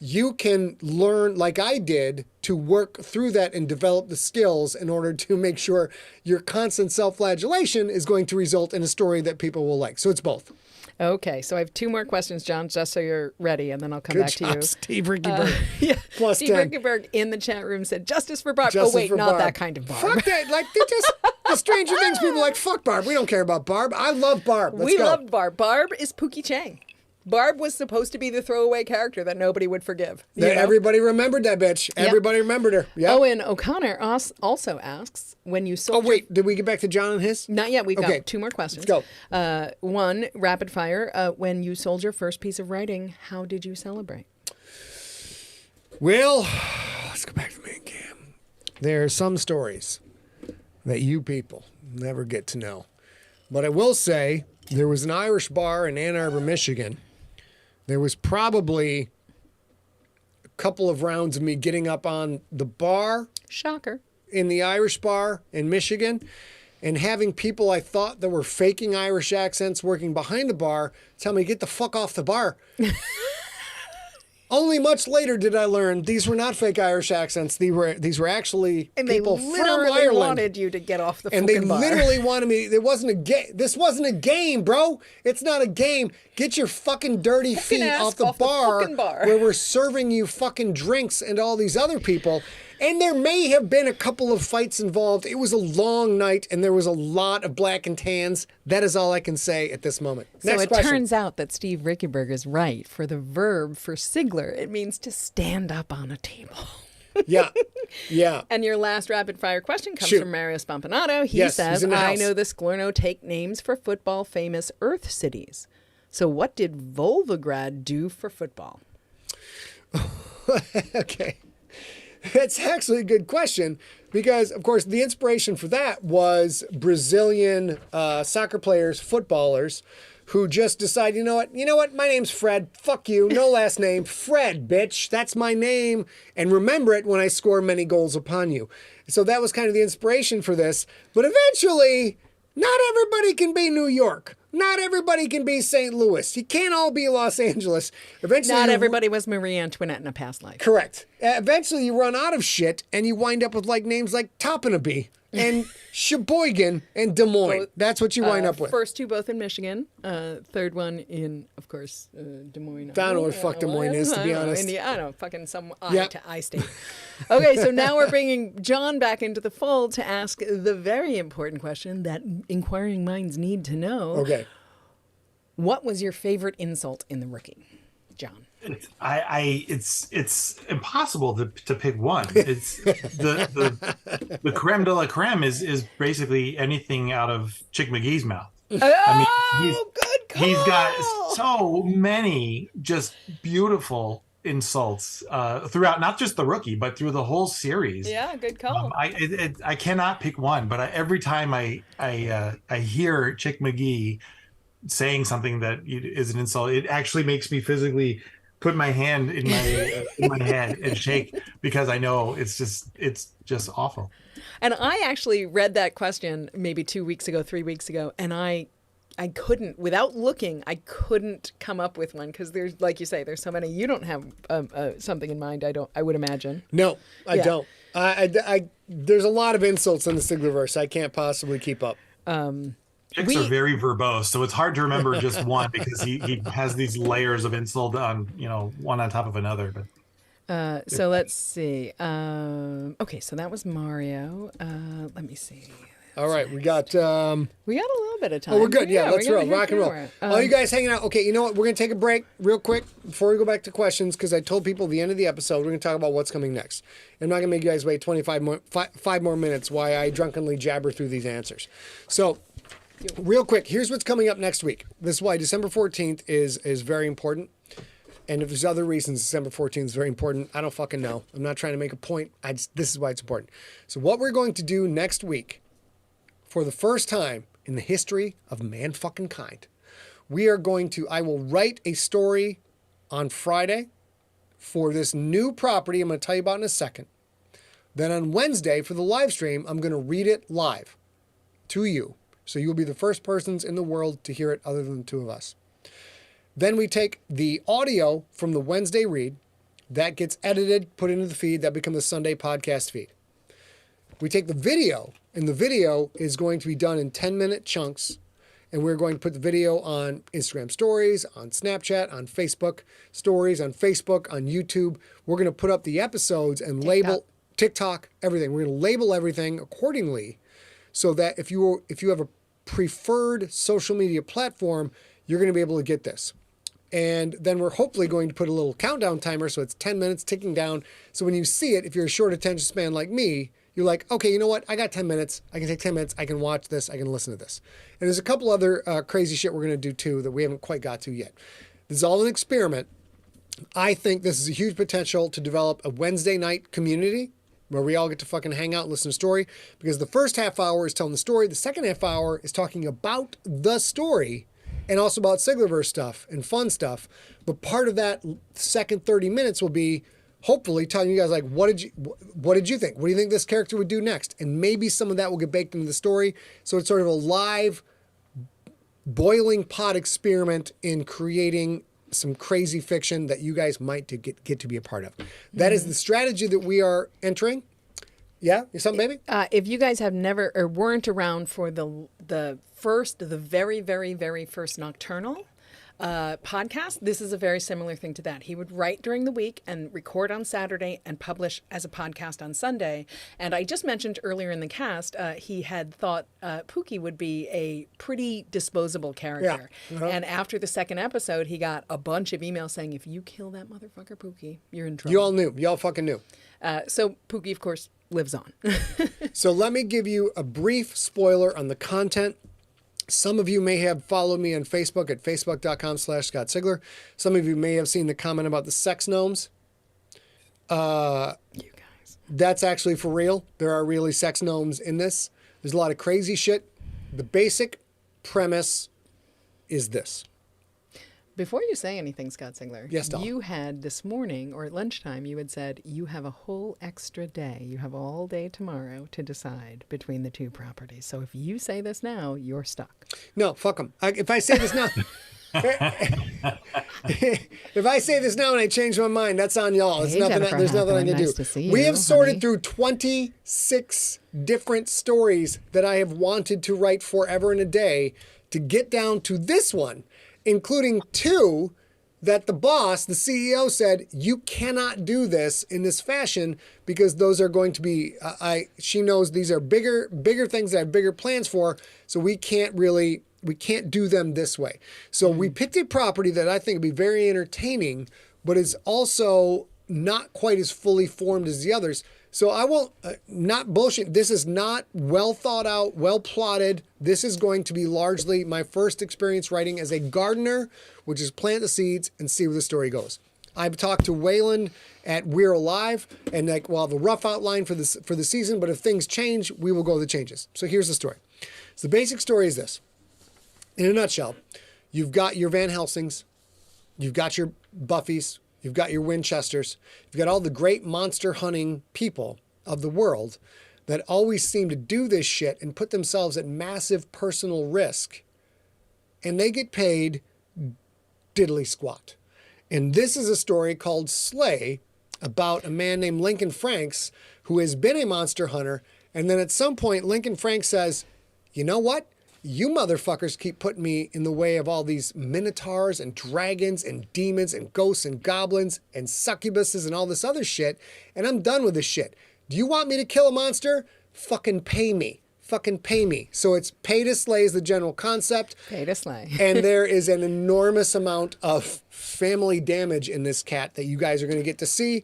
[SPEAKER 1] you can learn, like I did, to work through that and develop the skills in order to make sure your constant self-flagellation is going to result in a story that people will like. So it's both.
[SPEAKER 2] Okay, so I have two more questions, John, just so you're ready, and then I'll come back to you.
[SPEAKER 1] Steve Rickyberg. Plus
[SPEAKER 2] Steve
[SPEAKER 1] 10.
[SPEAKER 2] Rickyberg in the chat room said, "Justice for Barb."
[SPEAKER 1] Justice
[SPEAKER 2] oh, wait,
[SPEAKER 1] for
[SPEAKER 2] not
[SPEAKER 1] Barb.
[SPEAKER 2] that kind of Barb.
[SPEAKER 1] Fuck that. Like, they just, the Stranger Things people are like, fuck Barb. We don't care about Barb. I love Barb. Let's go.
[SPEAKER 2] Loved Barb. Barb is Pookie Chang. Barb was supposed to be the throwaway character that nobody would forgive.
[SPEAKER 1] Everybody remembered that bitch. Everybody remembered her. Yep.
[SPEAKER 2] Owen O'Connor also asks, when you sold...
[SPEAKER 1] Oh, wait. Did we get back to John and his?
[SPEAKER 2] Not yet. We've got two more questions.
[SPEAKER 1] Let's go.
[SPEAKER 2] One, rapid fire. When you sold your first piece of writing, how did you celebrate?
[SPEAKER 1] Well, let's go back to the main cam. There are some stories that you people never get to know. But I will say there was an Irish bar in Ann Arbor, Michigan. There was probably a couple of rounds of me getting up on the bar.
[SPEAKER 2] Shocker.
[SPEAKER 1] In the Irish bar in Michigan and having people I thought that were faking Irish accents working behind the bar tell me, get the fuck off the bar. Only much later did I learn these were not fake Irish accents. These were actually people from Ireland.
[SPEAKER 2] And they literally wanted you to get off the fucking bar.
[SPEAKER 1] And they literally wanted me. It wasn't a game. This wasn't a game, bro. It's not a game. Get your fucking dirty feet off the bar where we're serving you fucking drinks and all these other people. And there may have been a couple of fights involved. It was a long night, and there was a lot of black and tans. That is all I can say at this moment.
[SPEAKER 2] So it turns out that Steve Rickyberg is right. For the verb for sigler, it means to stand up on a table.
[SPEAKER 1] Yeah.
[SPEAKER 2] And your last rapid fire question comes from Mario Spampanato. He says, I know the Sklerno take names for football famous Earth cities. So what did Volgograd do for football?
[SPEAKER 1] Okay. That's actually a good question because, of course, the inspiration for that was Brazilian soccer players, footballers, who just decide, you know what, my name's Fred. Fuck you, no last name, Fred, bitch. That's my name, and remember it when I score many goals upon you. So that was kind of the inspiration for this. But eventually, not everybody can be New York. Not everybody can be St. Louis. You can't all be Los Angeles. Eventually,
[SPEAKER 2] not everybody was Marie Antoinette in a past life.
[SPEAKER 1] Correct. Eventually, you run out of shit, and you wind up with names like Toppanaby and Sheboygan and Des Moines. That's what you wind up with.
[SPEAKER 2] First two both in Michigan. Third one in, of course, Des Moines.
[SPEAKER 1] I don't know what the fuck Des Moines is, to be honest.
[SPEAKER 2] I don't know, fucking some I state. Okay, so now we're bringing John back into the fold to ask the very important question that inquiring minds need to know.
[SPEAKER 1] Okay.
[SPEAKER 2] What was your favorite insult in The Rookie, John?
[SPEAKER 3] It's impossible to pick one. It's the creme de la creme is basically anything out of Chick McGee's mouth.
[SPEAKER 2] Good call.
[SPEAKER 3] He's got so many just beautiful insults throughout, not just The Rookie, but through the whole series.
[SPEAKER 2] Yeah, good call.
[SPEAKER 3] I cannot pick one, but every time I hear Chick McGee saying something that is an insult, it actually makes me physically put my hand in my head and shake because I know it's just awful.
[SPEAKER 2] And I actually read that question maybe 2 weeks ago, 3 weeks ago, and I couldn't, without looking, I couldn't come up with one because there's, like you say, there's so many. You don't have something in mind. I would imagine.
[SPEAKER 1] No, I don't. There's a lot of insults in the Siglerverse. I can't possibly keep up.
[SPEAKER 3] Chicks are very verbose, so it's hard to remember just one because he has these layers of insult on, one on top of another. But
[SPEAKER 2] so let's see. Okay, so that was Mario. Let me see.
[SPEAKER 1] All right, we got a
[SPEAKER 2] little bit of time.
[SPEAKER 1] Oh, we're good. Yeah, let's roll. Rock and roll. All you
[SPEAKER 2] Um,
[SPEAKER 1] guys hanging out. Okay, you know what? We're going to take a break real quick before we go back to questions because I told people at the end of the episode we're going to talk about what's coming next. I'm not going to make you guys wait 5 more minutes while I drunkenly jabber through these answers. So, real quick, here's what's coming up next week. This is why December 14th is very important. And if there's other reasons December 14th is very important, I don't fucking know. I'm not trying to make a point. This is why it's important. So what we're going to do next week, for the first time in the history of man-fucking-kind, I will write a story on Friday for this new property I'm going to tell you about in a second. Then on Wednesday, for the live stream, I'm going to read it live to you. So you'll be the first persons in the world to hear it other than the two of us. Then we take the audio from the Wednesday read, that gets edited, put into the feed, that becomes the Sunday podcast feed. We take the video, and the video is going to be done in 10-minute chunks, and we're going to put the video on Instagram stories, on Snapchat, on Facebook stories, on Facebook, on YouTube. We're going to put up the episodes and label TikTok, everything. We're going to label everything accordingly so that if you have a preferred social media platform, you're going to be able to get this. And then we're hopefully going to put a little countdown timer so it's 10 minutes ticking down. So when you see it, if you're a short attention span like me, you're like, okay, you know what? I got 10 minutes. I can take 10 minutes. I can watch this. I can listen to this. And there's a couple other crazy shit we're going to do too that we haven't quite got to yet. This is all an experiment. I think this is a huge potential to develop a Wednesday night community where we all get to fucking hang out and listen to a story, because the first half hour is telling the story. The second half hour is talking about the story and also about Siglerverse stuff and fun stuff. But part of that second 30 minutes will be hopefully telling you guys, like, what did you think? What do you think this character would do next? And maybe some of that will get baked into the story. So it's sort of a live boiling pot experiment in creating some crazy fiction that you guys might get to be a part of. That is the strategy that we are entering. Yeah, you something, baby?
[SPEAKER 2] If you guys have never or weren't around for the very, very, very first Nocturnal podcast, this is a very similar thing to that. He would write during the week and record on Saturday and publish as a podcast on Sunday. And I just mentioned earlier in the cast, he had thought Pookie would be a pretty disposable character.
[SPEAKER 1] Yeah. Uh-huh.
[SPEAKER 2] And after the second episode, he got a bunch of emails saying, if you kill that motherfucker Pookie, you're in trouble.
[SPEAKER 1] You all knew. You all fucking knew.
[SPEAKER 2] So Pookie, of course, lives on.
[SPEAKER 1] So let me give you a brief spoiler on the content. Some of you may have followed me on Facebook at facebook.com/Scott Sigler. Some of you may have seen the comment about the sex gnomes.
[SPEAKER 2] You guys.
[SPEAKER 1] That's actually for real. There are really sex gnomes in this. There's a lot of crazy shit. The basic premise is this.
[SPEAKER 2] Before you say anything, Scott Sigler,
[SPEAKER 1] Yes, doll.
[SPEAKER 2] you had this morning or at lunchtime, you had said you have a whole extra day. You have all day tomorrow to decide between the two properties. So if you say this now, you're stuck.
[SPEAKER 1] No, fuck them. If I say this now... if I say this now and I change my mind, that's on y'all. It's
[SPEAKER 2] Hey,
[SPEAKER 1] nothing.
[SPEAKER 2] Jennifer
[SPEAKER 1] There's nothing I
[SPEAKER 2] Heffron,
[SPEAKER 1] can
[SPEAKER 2] nice
[SPEAKER 1] do.
[SPEAKER 2] to see
[SPEAKER 1] We
[SPEAKER 2] you,
[SPEAKER 1] have sorted
[SPEAKER 2] honey.
[SPEAKER 1] through 26 different stories that I have wanted to write forever and a day to get down to this one, including 2 that the boss, the CEO, said, you cannot do this in this fashion because those are going to be, she knows these are bigger things that I have bigger plans for, so we can't do them this way. So we picked a property that I think would be very entertaining, but is also not quite as fully formed as the others. So I won't, not bullshit. This is not well thought out, well plotted. This is going to be largely my first experience writing as a gardener, which is plant the seeds and see where the story goes. I've talked to Waylon at We're Alive, and like, well, the rough outline for the season, but if things change, we will go with the changes. So here's the story. So the basic story is this. In a nutshell, you've got your Van Helsings, you've got your Buffys, you've got your Winchesters, you've got all the great monster hunting people of the world that always seem to do this shit and put themselves at massive personal risk. And they get paid diddly squat. And this is a story called Slay about a man named Lincoln Franks who has been a monster hunter. And then at some point, Lincoln Franks says, you know what? You motherfuckers keep putting me in the way of all these minotaurs and dragons and demons and ghosts and goblins and succubuses and all this other shit, and I'm done with this shit. Do you want me to kill a monster? Fucking pay me. fucking pay me. So it's pay to slay is the general concept.
[SPEAKER 2] Pay to slay.
[SPEAKER 1] And there is an enormous amount of family damage in this cat that you guys are going to get to see.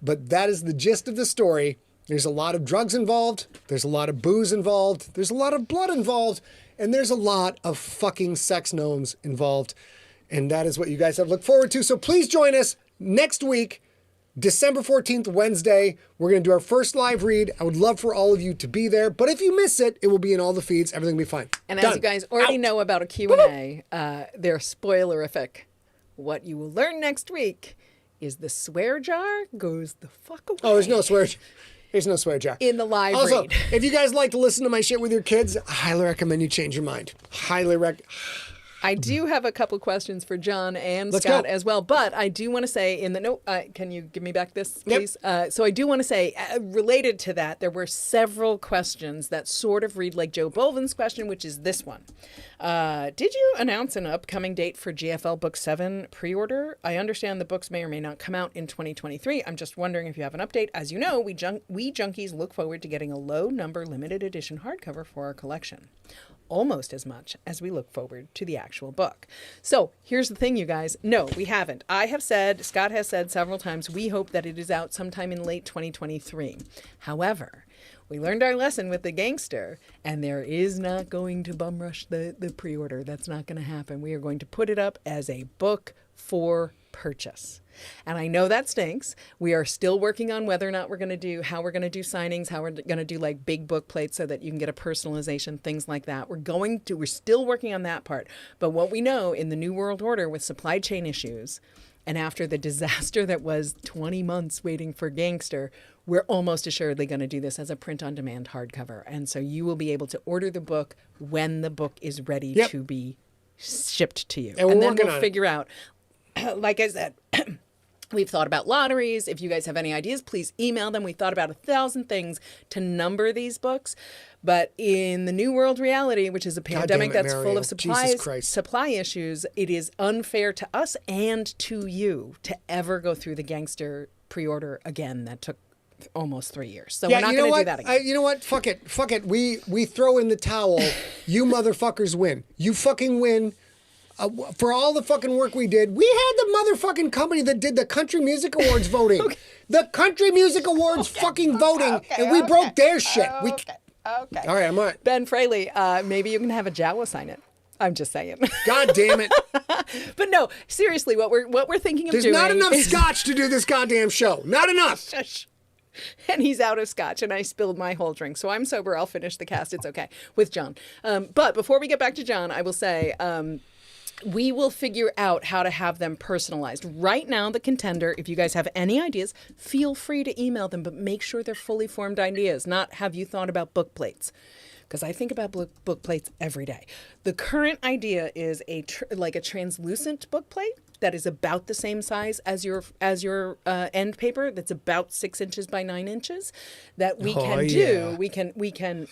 [SPEAKER 1] But that is the gist of the story. There's a lot of drugs involved. There's a lot of booze involved. There's a lot of blood involved. And there's a lot of fucking sex gnomes involved. And that is what you guys have to look forward to. So please join us next week, December 14th, Wednesday. We're going to do our first live read. I would love for all of you to be there. But if you miss it, it will be in all the feeds. Everything will be fine.
[SPEAKER 2] And
[SPEAKER 1] Done.
[SPEAKER 2] as you guys already know about a Q&A, they're spoilerific. What you will learn next week is the swear jar goes the fuck away.
[SPEAKER 1] Oh, there's no swear. There's no swear jar.
[SPEAKER 2] In the live
[SPEAKER 1] also,
[SPEAKER 2] read.
[SPEAKER 1] If you guys like to listen to my shit with your kids, I highly recommend you change your mind. Highly recommend.
[SPEAKER 2] I do have a couple questions for John and
[SPEAKER 1] Let's
[SPEAKER 2] Scott
[SPEAKER 1] go.
[SPEAKER 2] as well, but I do want to say in the note, can you give me back this, please?
[SPEAKER 1] Yep.
[SPEAKER 2] So I do want to say, related to that, there were several questions that sort of read like Joe Bolvin's question, which is this one. Did you announce an upcoming date for GFL Book 7 pre-order? I understand the books may or may not come out in 2023. I'm just wondering if you have an update. As you know, we junkies look forward to getting a low number limited edition hardcover for our collection. Almost as much as we look forward to the actual book. So here's the thing, you guys. No, we haven't. I have said, Scott has said several times, we hope that it is out sometime in late 2023. However, we learned our lesson with the gangster, and there is not going to bum rush the pre-order. That's not going to happen. We are going to put it up as a book for purchase. And I know that stinks. We are still working on whether or not we're going to do, how we're going to do signings, how we're going to do like big book plates so that you can get a personalization, things like that. We're still working on that part. But what we know in the New World Order with supply chain issues, and after the disaster that was 20 months waiting for Gangster, we're almost assuredly going to do this as a print-on-demand hardcover. And so you will be able to order the book when the book is ready to be shipped to you.
[SPEAKER 1] And
[SPEAKER 2] then we'll figure out, like I said, we've thought about lotteries. If you guys have any ideas, please email them. We thought about 1,000 things to number these books. But in the new world reality, which is a pandemic that's full of supply issues, it is unfair to us and to you to ever go through the Gangster pre-order again. That took almost 3 years. So we're not going to do that again.
[SPEAKER 1] You know what? Fuck it. Fuck it. We throw in the towel. You motherfuckers win. You fucking win. For all the fucking work we did, we had the motherfucking company that did the Country Music Awards voting. The Country Music Awards voting, and we broke their shit.
[SPEAKER 2] Okay.
[SPEAKER 1] All right, I'm on it.
[SPEAKER 2] Ben Fraley, maybe you can have a Jawa sign it. I'm just saying.
[SPEAKER 1] God damn it.
[SPEAKER 2] But no, seriously, what we're thinking of doing.
[SPEAKER 1] There's not enough scotch to do this goddamn show. Not enough.
[SPEAKER 2] And he's out of scotch, and I spilled my whole drink. So I'm sober. I'll finish the cast. It's okay with John. But before we get back to John, I will say we will figure out how to have them personalized. Right now, the Contender, if you guys have any ideas, feel free to email them, but make sure they're fully formed ideas, not have you thought about book plates. Because I think about book plates every day. The current idea is a translucent book plate that is about the same size as your end paper. That's about 6 inches by 9 inches. That we can do. We can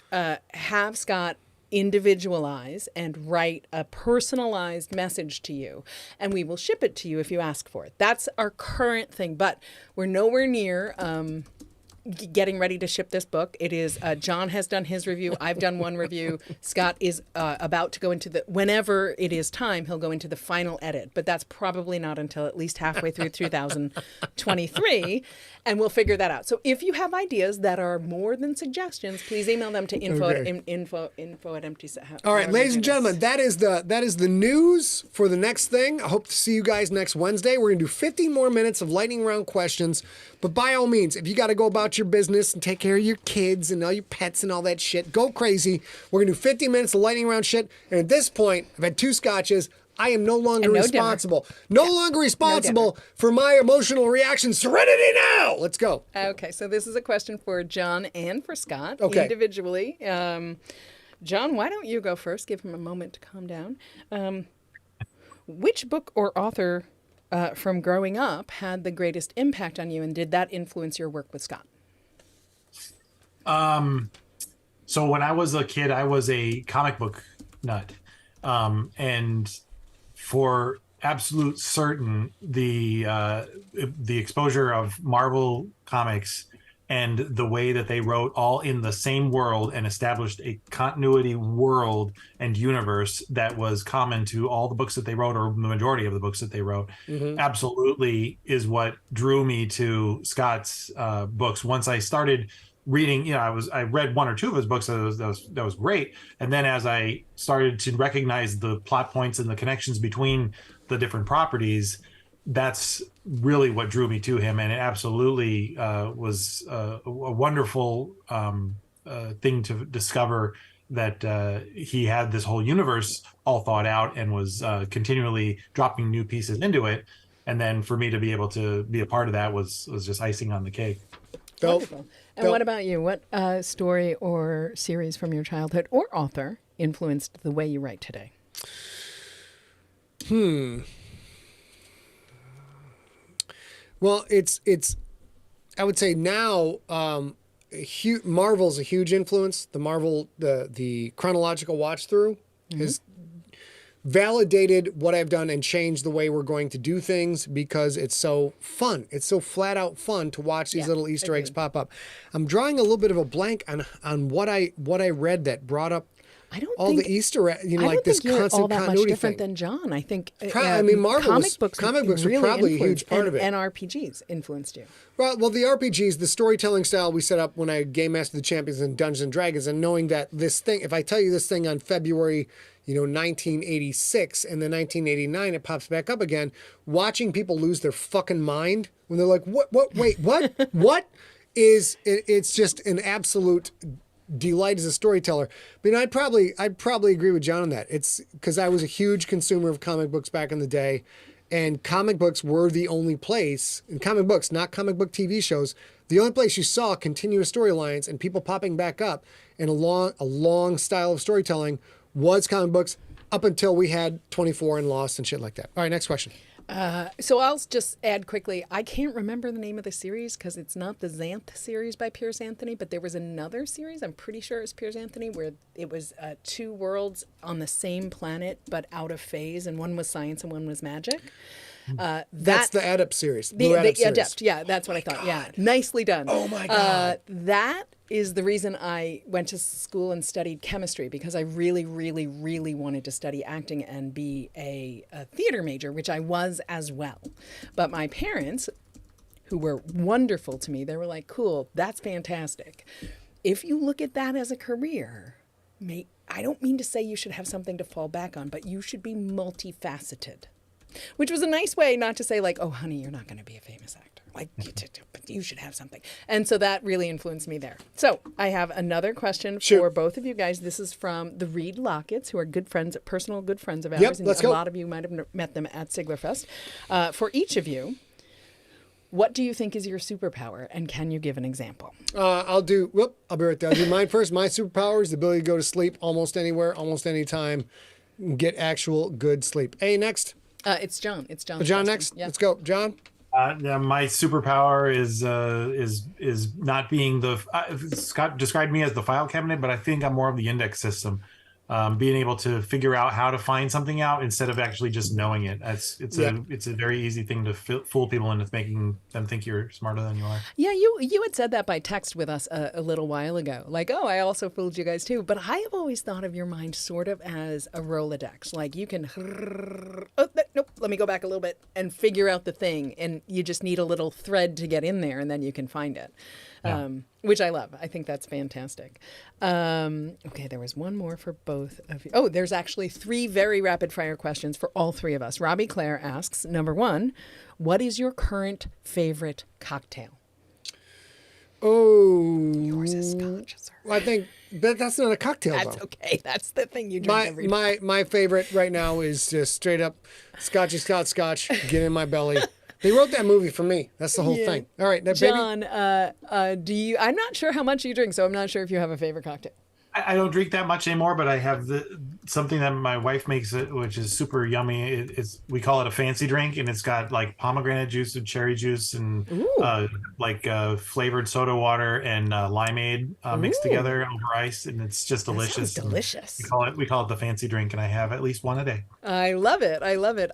[SPEAKER 2] have Scott individualize and write a personalized message to you, and we will ship it to you if you ask for it. That's our current thing, but we're nowhere near getting ready to ship this book. It is John has done his review. I've done one review. Scott is about to go into whenever it is time, he'll go into the final edit, but that's probably not until at least halfway through 2023, and we'll figure that out. So if you have ideas that are more than suggestions, please email them to info at empty.
[SPEAKER 1] All right, ladies and gentlemen, that is the news for the next thing. I hope to see you guys next Wednesday. We're going to do 15 more minutes of lightning round questions, but by all means, if you got to go about your business and take care of your kids and all your pets and all that shit, go crazy. We're going to do 15 minutes of lightning round shit, and at this point, I've had 2 scotches. I am no longer responsible. No longer responsible for my emotional reaction. Serenity now! Let's go.
[SPEAKER 2] Okay, so this is a question for John and for Scott individually. John, why don't you go first? Give him a moment to calm down. Which book or author from growing up had the greatest impact on you, and did that influence your work with Scott?
[SPEAKER 3] So when I was a kid, I was a comic book nut. And for absolute certain, the exposure of Marvel comics and the way that they wrote all in the same world and established a continuity world and universe that was common to all the books that they wrote, or the majority of the books that they wrote, absolutely is what drew me to Scott's books. Once I started reading, I read one or two of his books, that was great. And then as I started to recognize the plot points and the connections between the different properties, that's really what drew me to him. And it absolutely was a wonderful thing to discover that he had this whole universe all thought out and was continually dropping new pieces into it. And then for me to be able to be a part of that was just icing on the cake.
[SPEAKER 2] Wonderful. And what about you? What story or series from your childhood or author influenced the way you write today?
[SPEAKER 1] Well, it's. I would say now, Marvel's a huge influence. The chronological watch through has validated what I've done and changed the way we're going to do things because it's so fun. It's so flat out fun to watch these little Easter eggs pop up. I'm drawing a little bit of a blank on what I read that brought up the Easter eggs, like this constant
[SPEAKER 2] all that
[SPEAKER 1] continuity
[SPEAKER 2] much different
[SPEAKER 1] thing.
[SPEAKER 2] than John. I think
[SPEAKER 1] Marvel
[SPEAKER 2] comic books
[SPEAKER 1] were probably a huge part of it.
[SPEAKER 2] And RPGs influenced you.
[SPEAKER 1] Well, the RPGs, the storytelling style we set up when I Game Master the Champions in Dungeons and Dragons, and knowing that this thing, if I tell you this thing on February 1986, and then 1989 it pops back up again, watching people lose their fucking mind when they're like, wait, what? It's just an absolute delight as a storyteller. I mean, I'd probably agree with John on that. It's because I was a huge consumer of comic books back in the day, and comic books were the only place, in comic books, not comic book TV shows, the only place you saw continuous storylines and people popping back up in a long style of storytelling was comic books up until we had 24 and Lost and shit like that. All right, next question.
[SPEAKER 2] So I'll just add quickly, I can't remember the name of the series because it's not the Xanth series by Piers Anthony, but there was another series, I'm pretty sure it's Piers Anthony, where it was two worlds on the same planet but out of phase, and one was science and one was magic.
[SPEAKER 1] That's the Adept series.
[SPEAKER 2] The Adept, yeah, that's what I thought. God. Yeah, nicely done.
[SPEAKER 1] Oh my God.
[SPEAKER 2] That is the reason I went to school and studied chemistry, because I really, really, really wanted to study acting and be a theater major, which I was as well. But my parents, who were wonderful to me, they were like, cool, that's fantastic. If you look at that as a career, I don't mean to say you should have something to fall back on, but you should be multifaceted. Which was a nice way not to say like, oh, honey, you're not going to be a famous actor. Like, but you should have something. And so that really influenced me there. So I have another question for both of you guys. This is from the Reed Locketts, who are good friends, personal good friends of ours.
[SPEAKER 1] Yep,
[SPEAKER 2] and
[SPEAKER 1] let's go.
[SPEAKER 2] A lot of you might have met them at Siglerfest. For each of you, what do you think is your superpower, and can you give an example?
[SPEAKER 1] I'll be right there. I'll do mine first. My superpower is the ability to go to sleep almost anywhere, almost any time, get actual good sleep. Hey, next.
[SPEAKER 2] It's John. It's John.
[SPEAKER 1] John next. Yeah. Let's go, John.
[SPEAKER 3] My superpower is not being Scott described me as the file cabinet, but I think I'm more of the index system. Being able to figure out how to find something out instead of actually just knowing it. It's a very easy thing to fool people into making them think you're smarter than you are.
[SPEAKER 2] Yeah, you had said that by text with us a little while ago. Like, oh, I also fooled you guys too. But I have always thought of your mind sort of as a Rolodex. Like you can, nope, let me go back a little bit and figure out the thing. And you just need a little thread to get in there and then you can find it. Yeah. Which I love. I think that's fantastic. Okay, there was one more for both of you. Oh, there's actually 3 very rapid fire questions for all 3 of us. Robbie Claire asks, number 1, what is your current favorite cocktail?
[SPEAKER 1] Oh.
[SPEAKER 2] Yours is scotch, sir.
[SPEAKER 1] I think that's not a cocktail,
[SPEAKER 2] That's
[SPEAKER 1] though.
[SPEAKER 2] okay. That's the thing you drink every day.
[SPEAKER 1] My favorite right now is just straight up scotch, get in my belly. They wrote that movie for me. That's the whole thing. All right, now,
[SPEAKER 2] John, do you? I'm not sure how much you drink, so I'm not sure if you have a favorite cocktail.
[SPEAKER 3] I don't drink that much anymore, but I have something that my wife makes, which is super yummy. We call it a fancy drink, and it's got like pomegranate juice and cherry juice and flavored soda water and limeade mixed together over ice, and it's just delicious.
[SPEAKER 2] That sounds delicious.
[SPEAKER 3] We call it the fancy drink, and I have at least one a day.
[SPEAKER 2] I love it. I love it.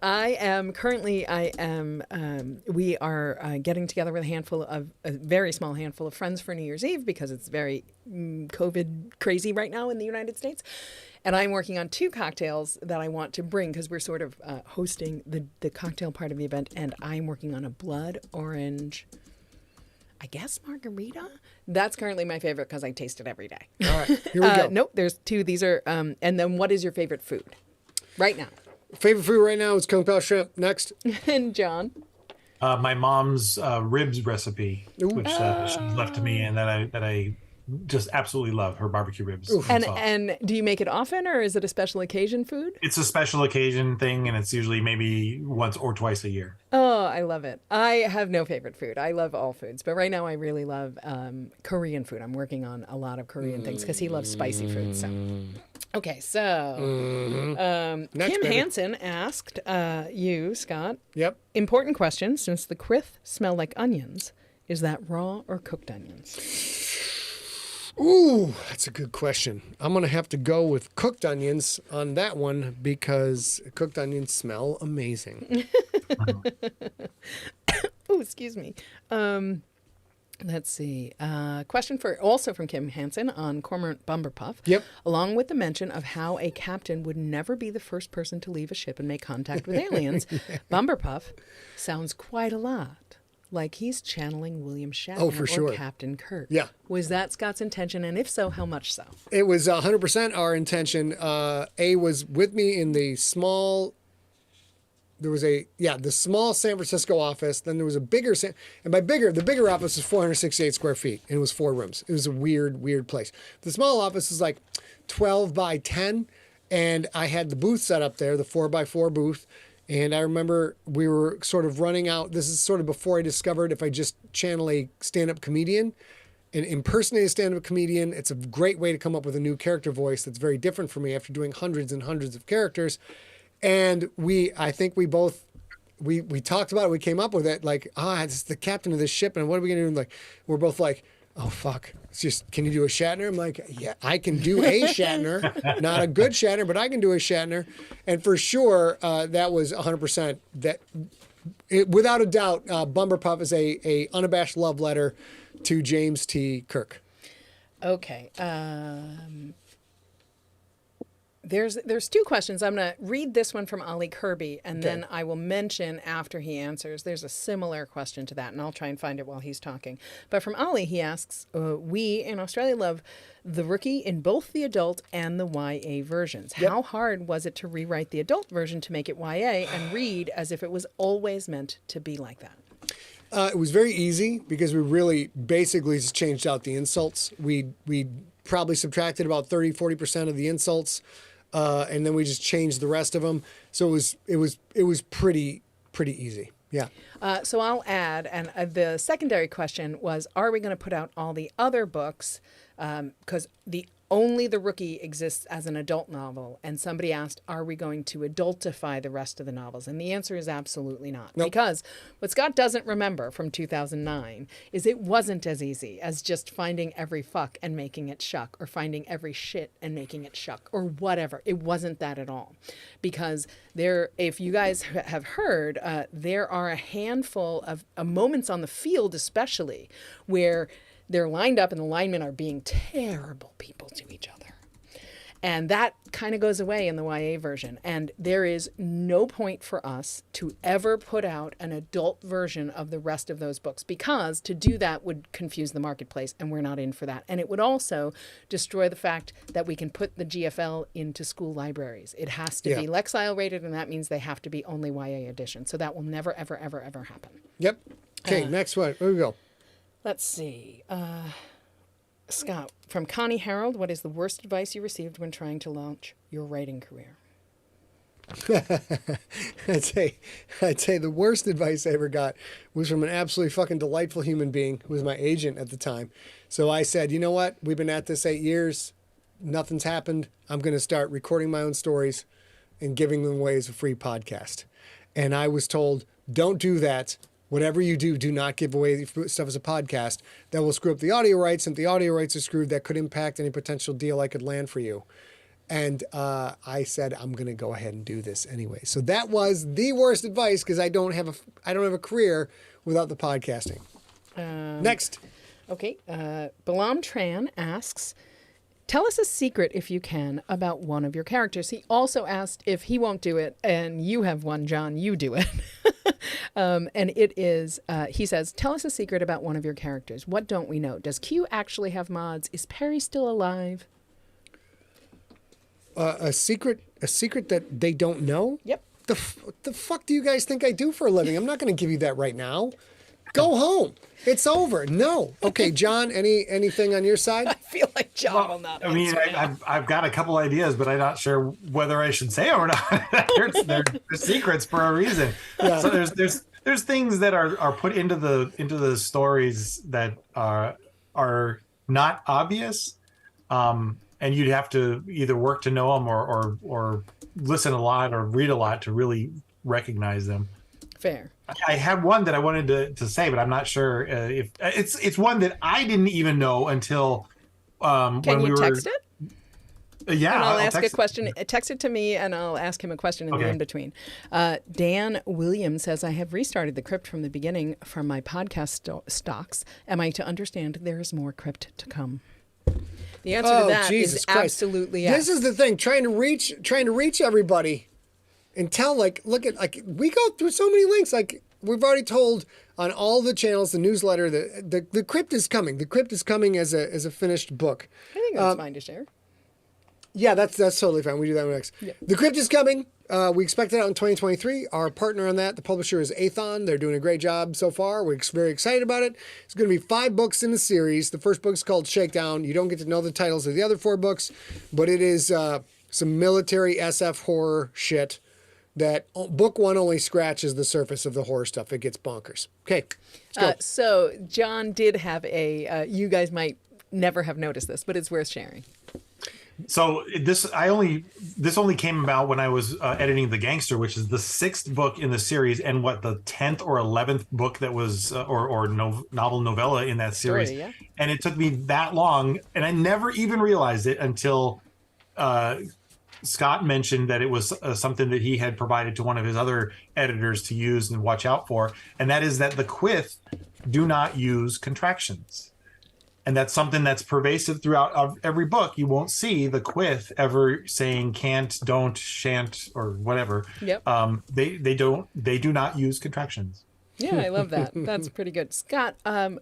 [SPEAKER 2] We are getting together with a very small handful of friends for New Year's Eve because it's very COVID crazy right now in the United States. And I'm working on 2 cocktails that I want to bring because we're sort of hosting the cocktail part of the event. And I'm working on a blood orange, I guess, margarita. That's currently my favorite because I taste it every day.
[SPEAKER 1] All right, here we go.
[SPEAKER 2] Nope, there's 2. These are, and then what is your favorite food right now?
[SPEAKER 1] Favorite food right now is kung pao shrimp. Next.
[SPEAKER 2] And John?
[SPEAKER 3] My mom's ribs recipe, which she left to me, and that I just absolutely love her barbecue ribs.
[SPEAKER 2] And do you make it often, or is it a special occasion food?
[SPEAKER 3] It's a special occasion thing, and it's usually maybe once or twice a year.
[SPEAKER 2] Oh, I love it. I have no favorite food. I love all foods, but right now I really love Korean food. I'm working on a lot of Korean things because he loves spicy food. So, okay, so Kim Hansen asked you, Scott.
[SPEAKER 1] Yep.
[SPEAKER 2] Important question: since the quith smell like onions, is that raw or cooked onions?
[SPEAKER 1] Ooh, that's a good question. I'm going to have to go with cooked onions on that one because cooked onions smell amazing.
[SPEAKER 2] Oh, excuse me. Let's see. Question also from Kim Hansen on Cormorant Bumberpuff.
[SPEAKER 1] Yep.
[SPEAKER 2] Along with the mention of how a captain would never be the first person to leave a ship and make contact with aliens, Bumberpuff sounds quite a lot like he's channeling William Shatner or Captain Kirk.
[SPEAKER 1] Yeah.
[SPEAKER 2] Was that Scott's intention? And if so, how much so?
[SPEAKER 1] It was 100% our intention. A was with me in the small... There was the small San Francisco office. Then there was a bigger, and by bigger, the bigger office was 468 square feet, and it was 4 rooms. It was a weird place. The small office was like 12 by 10, and I had the booth set up there, the 4x4 booth. And I remember we were sort of running out. This is sort of before I discovered if I just channel a stand-up comedian and impersonate a stand-up comedian, it's a great way to come up with a new character voice that's very different for me after doing hundreds and hundreds of characters. And I think we both talked about it. We came up with it like, this is the captain of this ship, and what are we gonna do? And like, we're both like, oh fuck, it's just, can you do a Shatner? I'm like, yeah, I can do a Shatner, not a good Shatner, but I can do a Shatner. And for sure, that was 100%. Without a doubt, Bumberpuff is a unabashed love letter to James T. Kirk.
[SPEAKER 2] Okay. There's 2 questions. I'm going to read this one from Ollie Kirby, and then I will mention after he answers. There's a similar question to that, and I'll try and find it while he's talking. But from Ollie, he asks, we in Australia love the Rookie in both the adult and the YA versions. Yep. How hard was it to rewrite the adult version to make it YA and read as if it was always meant to be like that?
[SPEAKER 1] It was very easy because we really basically just changed out the insults. We probably subtracted about 30-40% of the insults. And then we just changed the rest of them. So it was pretty easy. Yeah.
[SPEAKER 2] So I'll add, and the secondary question was, are we going to put out all the other books? Because only The Rookie exists as an adult novel. And somebody asked, are we going to adultify the rest of the novels? And the answer is absolutely not. Nope. Because what Scott doesn't remember from 2009 is it wasn't as easy as just finding every fuck and making it shuck, or finding every shit and making it shuck, or whatever. It wasn't that at all. Because if you guys have heard, there are a handful of moments on the field especially where they're lined up and the linemen are being terrible people to each other. And that kind of goes away in the YA version. And there is no point for us to ever put out an adult version of the rest of those books, because to do that would confuse the marketplace, and we're not in for that. And it would also destroy the fact that we can put the GFL into school libraries. It has to be Lexile rated, and that means they have to be only YA editions. So that will never, ever, ever, ever happen.
[SPEAKER 1] Yep. Okay, next one. Where we go?
[SPEAKER 2] Let's see. Scott, from Connie Harold, what is the worst advice you received when trying to launch your writing career?
[SPEAKER 1] I'd say the worst advice I ever got was from an absolutely fucking delightful human being who was my agent at the time. So I said, you know what? We've been at this 8 years. nothing's happened. I'm going to start recording my own stories and giving them away as a free podcast. And I was told, don't do that. Whatever you do, do not give away stuff as a podcast. That will screw up the audio rights. And if the audio rights are screwed, that could impact any potential deal I could land for you. And I said, I'm going to go ahead and do this anyway. So that was the worst advice because I don't have a career without the podcasting. Next.
[SPEAKER 2] Okay. Balam Tran asks, tell us a secret, if you can, about one of your characters. He also asked if he won't do it, and you have one, John, you do it. And it is, he says, tell us a secret about one of your characters. What don't we know? Does Q actually have mods? Is Perry still alive?
[SPEAKER 1] A secret that they don't know?
[SPEAKER 2] Yep.
[SPEAKER 1] The fuck do you guys think I do for a living? I'm not going to give you that right now. Go home. It's over. No. Okay, John, anything on your side?
[SPEAKER 2] I feel like John will not.
[SPEAKER 3] I mean, I've got a couple ideas, but I'm not sure whether I should say them or not. they're secrets for a reason. Yeah. So there's things that are put into the stories that are not obvious, and you'd have to either work to know them or listen a lot or read a lot to really recognize them.
[SPEAKER 2] Fair.
[SPEAKER 3] I had one that I wanted to say, but I'm not sure if it's one that I didn't even know until
[SPEAKER 2] Can
[SPEAKER 3] when we
[SPEAKER 2] you
[SPEAKER 3] were.
[SPEAKER 2] Text it?
[SPEAKER 3] Yeah,
[SPEAKER 2] and I'll ask
[SPEAKER 3] text
[SPEAKER 2] a question. Text it to me, and I'll ask him a question in the in-between. Dan Williams says, I have restarted the crypt from the beginning from my podcast stocks. Am I to understand there is more crypt to come? The answer to that is absolutely yes.
[SPEAKER 1] This is the thing, trying to reach everybody and tell, look at, we go through so many links. We've already told on all the channels, the newsletter, the crypt is coming. The crypt is coming as a finished book.
[SPEAKER 2] I think that's fine to share.
[SPEAKER 1] Yeah, that's totally fine. We do that next. Yeah. The crypt is coming. We expect it out in 2023. Our partner on that, the publisher, is Athon. They're doing a great job so far. We're very excited about it. It's going to be 5 books in the series. The first book's called Shakedown. You don't get to know the titles of the other 4 books, but it is some military SF horror shit that book 1 only scratches the surface of the horror stuff. It gets bonkers. Okay, let's go.
[SPEAKER 2] So John did have you guys might never have noticed this, but it's worth sharing.
[SPEAKER 3] So this only came about when I was editing The Gangster, which is the 6th book in the series, and the 10th or 11th book that was novel novella in that series.
[SPEAKER 2] Story, yeah.
[SPEAKER 3] And it took me that long, and I never even realized it until Scott mentioned that it was something that he had provided to one of his other editors to use and watch out for, and that is that the Quith do not use contractions. And that's something that's pervasive throughout every book. You won't see the Quith ever saying can't, don't, shan't, or whatever.
[SPEAKER 2] Yep.
[SPEAKER 3] They do not use contractions.
[SPEAKER 2] Yeah, I love that. That's pretty good. Scott,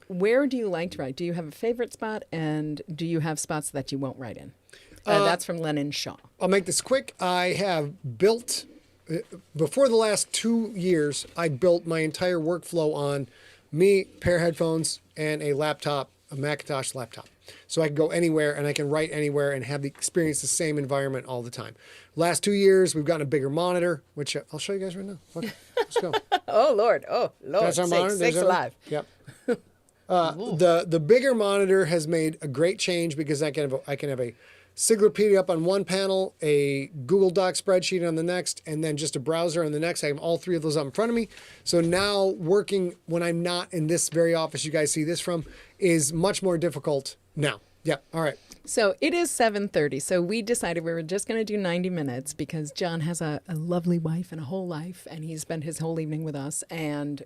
[SPEAKER 2] where do you like to write? Do you have a favorite spot, and do you have spots that you won't write in? That's from Lennon Shaw.
[SPEAKER 1] I'll make this quick. I have built, before the last 2 years, I built my entire workflow on me, pair of headphones, and a laptop, a Macintosh laptop. So I can go anywhere and I can write anywhere and have the same environment all the time. Last 2 years, we've gotten a bigger monitor, which I'll show you guys right now. Okay, let's go.
[SPEAKER 2] Oh, Lord.
[SPEAKER 1] That's our monitor.
[SPEAKER 2] Sakes alive.
[SPEAKER 1] Yep. The bigger monitor has made a great change because I can have a Sigler PDF on one panel, a Google Doc spreadsheet on the next, and then just a browser on the next. I have all 3 of those up in front of me. So now working when I'm not in this very office you guys see this from is much more difficult now. Yeah, all right.
[SPEAKER 2] So it is 7:30. So we decided we were just going to do 90 minutes because John has a lovely wife and a whole life, and he spent his whole evening with us. And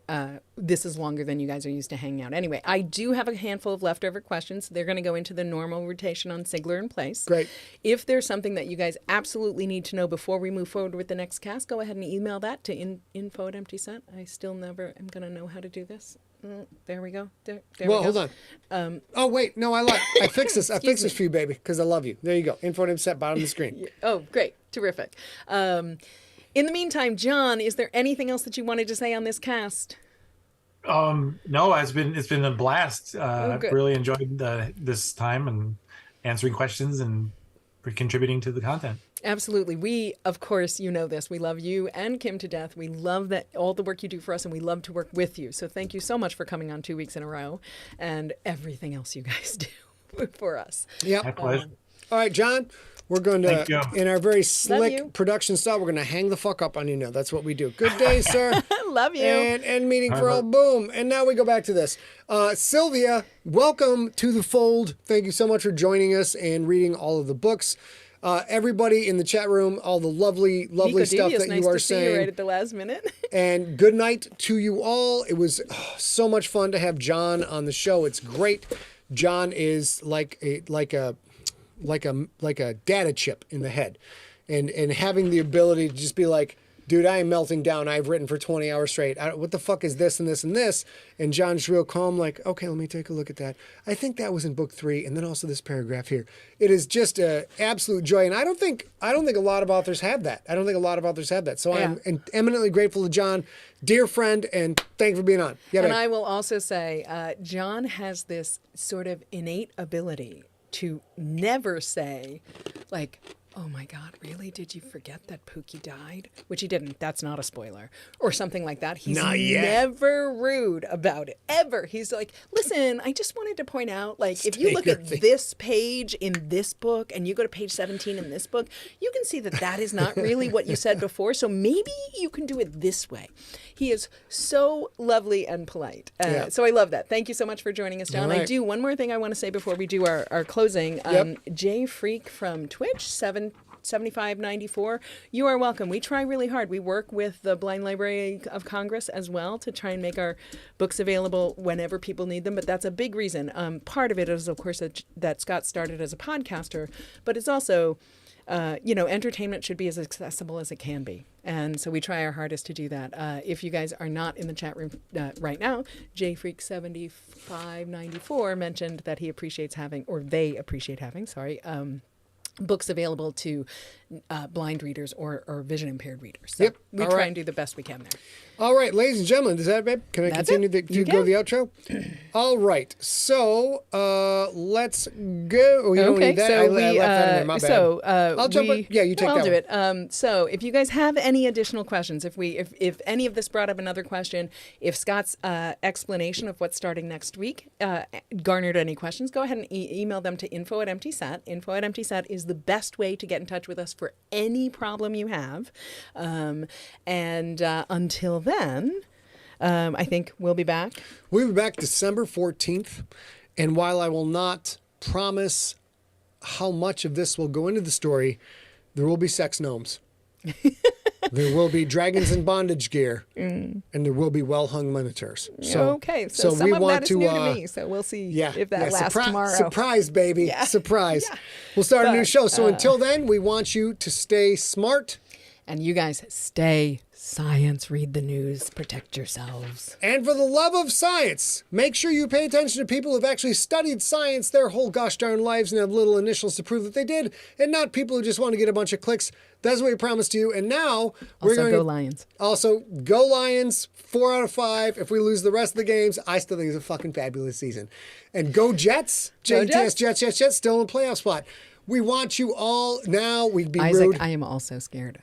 [SPEAKER 2] this is longer than you guys are used to hanging out. Anyway, I do have a handful of leftover questions. They're going to go into the normal rotation on SIGLERinPLACE.
[SPEAKER 1] Great.
[SPEAKER 2] If there's something that you guys absolutely need to know before we move forward with the next cast, go ahead and email that to info@emptyset. I still never am going to know how to do this. There we go. There
[SPEAKER 1] well,
[SPEAKER 2] we go.
[SPEAKER 1] hold on. Oh, wait. No, I fixed this. I fixed this for you, baby, because I love you. There you go. Info@emptyset, bottom of the screen.
[SPEAKER 2] Oh, great. Terrific. In the meantime, John, is there anything else that you wanted to say on this cast?
[SPEAKER 3] No, it's been a blast. I've really enjoyed this time and answering questions and contributing to the content.
[SPEAKER 2] Absolutely. We, of course, you know this. We love you and Kim to death. We love that all the work you do for us, and we love to work with you. So thank you so much for coming on 2 weeks in a row and everything else you guys do for us.
[SPEAKER 1] Yeah.
[SPEAKER 3] My pleasure.
[SPEAKER 1] All right, John. We're going
[SPEAKER 3] Thank you.
[SPEAKER 1] to, in our very
[SPEAKER 2] you.
[SPEAKER 1] slick production style, we're going to hang the fuck up on you now. That's what we do. Good day, sir.
[SPEAKER 2] Love you.
[SPEAKER 1] And end meeting for all. Boom. And now we go back to this. Sylvia, welcome to the fold. Thank you so much for joining us and reading all of the books. Everybody in the chat room, all the lovely
[SPEAKER 2] Nico
[SPEAKER 1] stuff
[SPEAKER 2] Devious,
[SPEAKER 1] that
[SPEAKER 2] nice
[SPEAKER 1] you are
[SPEAKER 2] to see
[SPEAKER 1] saying.
[SPEAKER 2] you right at the last minute.
[SPEAKER 1] And good night to you all. It was so much fun to have John on the show. It's great. John is like a data chip in the head, and having the ability to just be like, dude, I am melting down. I've written for 20 hours straight. What the fuck is this and this and this? And John's real calm, like, okay, let me take a look at that. I think that was in book 3, and then also this paragraph here. It is just an absolute joy, and I don't think a lot of authors have that. So
[SPEAKER 2] Yeah.
[SPEAKER 1] I'm eminently grateful to John, dear friend, and thank you for being on. Yeah,
[SPEAKER 2] And
[SPEAKER 1] babe.
[SPEAKER 2] I will also say, John has this sort of innate ability to never say, like, oh my God, really? Did you forget that Pookie died? Which he didn't. That's not a spoiler. Or something like that. He's
[SPEAKER 1] Not yet.
[SPEAKER 2] never rude about it, ever. He's like, listen, I just wanted to point out, like, if you
[SPEAKER 1] Stay
[SPEAKER 2] look
[SPEAKER 1] your
[SPEAKER 2] at
[SPEAKER 1] thing.
[SPEAKER 2] this page in this book and you go to page 17 in this book, you can see that that is not really what you said before. So maybe you can do it this way. He is so lovely and polite.
[SPEAKER 1] Yeah.
[SPEAKER 2] So I love that. Thank you so much for joining us, John.
[SPEAKER 1] All right.
[SPEAKER 2] I do one more thing I want to say before we do our closing.
[SPEAKER 1] Yep.
[SPEAKER 2] Jay Freak from Twitch, 7594. You are welcome. We try really hard. We work with the Blind Library of Congress as well to try and make our books available whenever people need them. But that's a big reason. Part of it is, of course, that Scott started as a podcaster, but it's also, entertainment should be as accessible as it can be. And so we try our hardest to do that. If you guys are not in the chat room right now, JFreak7594 mentioned that he appreciates having, or they appreciate having, books available to blind readers or vision impaired readers. So
[SPEAKER 1] Yep.
[SPEAKER 2] we
[SPEAKER 1] All
[SPEAKER 2] try
[SPEAKER 1] right.
[SPEAKER 2] and do the best we can there.
[SPEAKER 1] All right, ladies and gentlemen, is that, babe? Can I
[SPEAKER 2] That's
[SPEAKER 1] continue
[SPEAKER 2] it.
[SPEAKER 1] to
[SPEAKER 2] You
[SPEAKER 1] go
[SPEAKER 2] can.
[SPEAKER 1] the outro? All right, so let's go. Oh, you don't need that? I left that in there, my bad. I'll jump in. Yeah, you take
[SPEAKER 2] I'll
[SPEAKER 1] that
[SPEAKER 2] do
[SPEAKER 1] one.
[SPEAKER 2] it. So if you guys have any additional questions, if any of this brought up another question, if Scott's explanation of what's starting next week garnered any questions, go ahead and email them to info@emptysat. Info@emptysat is the best way to get in touch with us for any problem you have. Until then, I think we'll be back.
[SPEAKER 1] We'll be back December 14th. And while I will not promise how much of this will go into the story, there will be sex gnomes. There will be dragons in bondage gear. And there will be well-hung minotaurs.
[SPEAKER 2] Okay, so some
[SPEAKER 1] we
[SPEAKER 2] of
[SPEAKER 1] want
[SPEAKER 2] that is new to me, so we'll see if that lasts tomorrow.
[SPEAKER 1] Surprise, baby.
[SPEAKER 2] Yeah.
[SPEAKER 1] Surprise.
[SPEAKER 2] Yeah.
[SPEAKER 1] We'll start a new
[SPEAKER 2] But,
[SPEAKER 1] show. So until then, we want you to stay smart.
[SPEAKER 2] And you guys stay science, read the news, protect yourselves.
[SPEAKER 1] And for the love of science, make sure you pay attention to people who've actually studied science their whole gosh darn lives and have little initials to prove that they did, and not people who just want to get a bunch of clicks. That's what we promised you. And now we're
[SPEAKER 2] Also,
[SPEAKER 1] going
[SPEAKER 2] go
[SPEAKER 1] to
[SPEAKER 2] Lions.
[SPEAKER 1] Also, go Lions. 4 out of 5. If we lose the rest of the games, I still think it's a fucking fabulous season. And go Jets.
[SPEAKER 2] Go
[SPEAKER 1] JTS, Jets, still in a playoff spot. We want you all now. We'd be
[SPEAKER 2] Isaac,
[SPEAKER 1] rude.
[SPEAKER 2] I am also scared.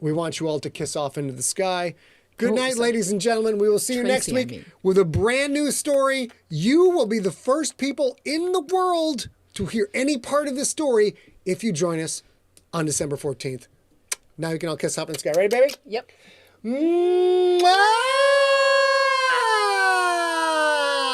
[SPEAKER 1] We want you all to kiss off into the sky. Good
[SPEAKER 2] Oh,
[SPEAKER 1] night,
[SPEAKER 2] sorry.
[SPEAKER 1] ladies and gentlemen. We will see you next
[SPEAKER 2] Tracy, I
[SPEAKER 1] week
[SPEAKER 2] mean.
[SPEAKER 1] with a brand new story. You will be the first people in the world to hear any part of this story if you join us on December 14th. Now you can all kiss up in the sky. Ready, baby?
[SPEAKER 2] Yep.
[SPEAKER 1] Mwah!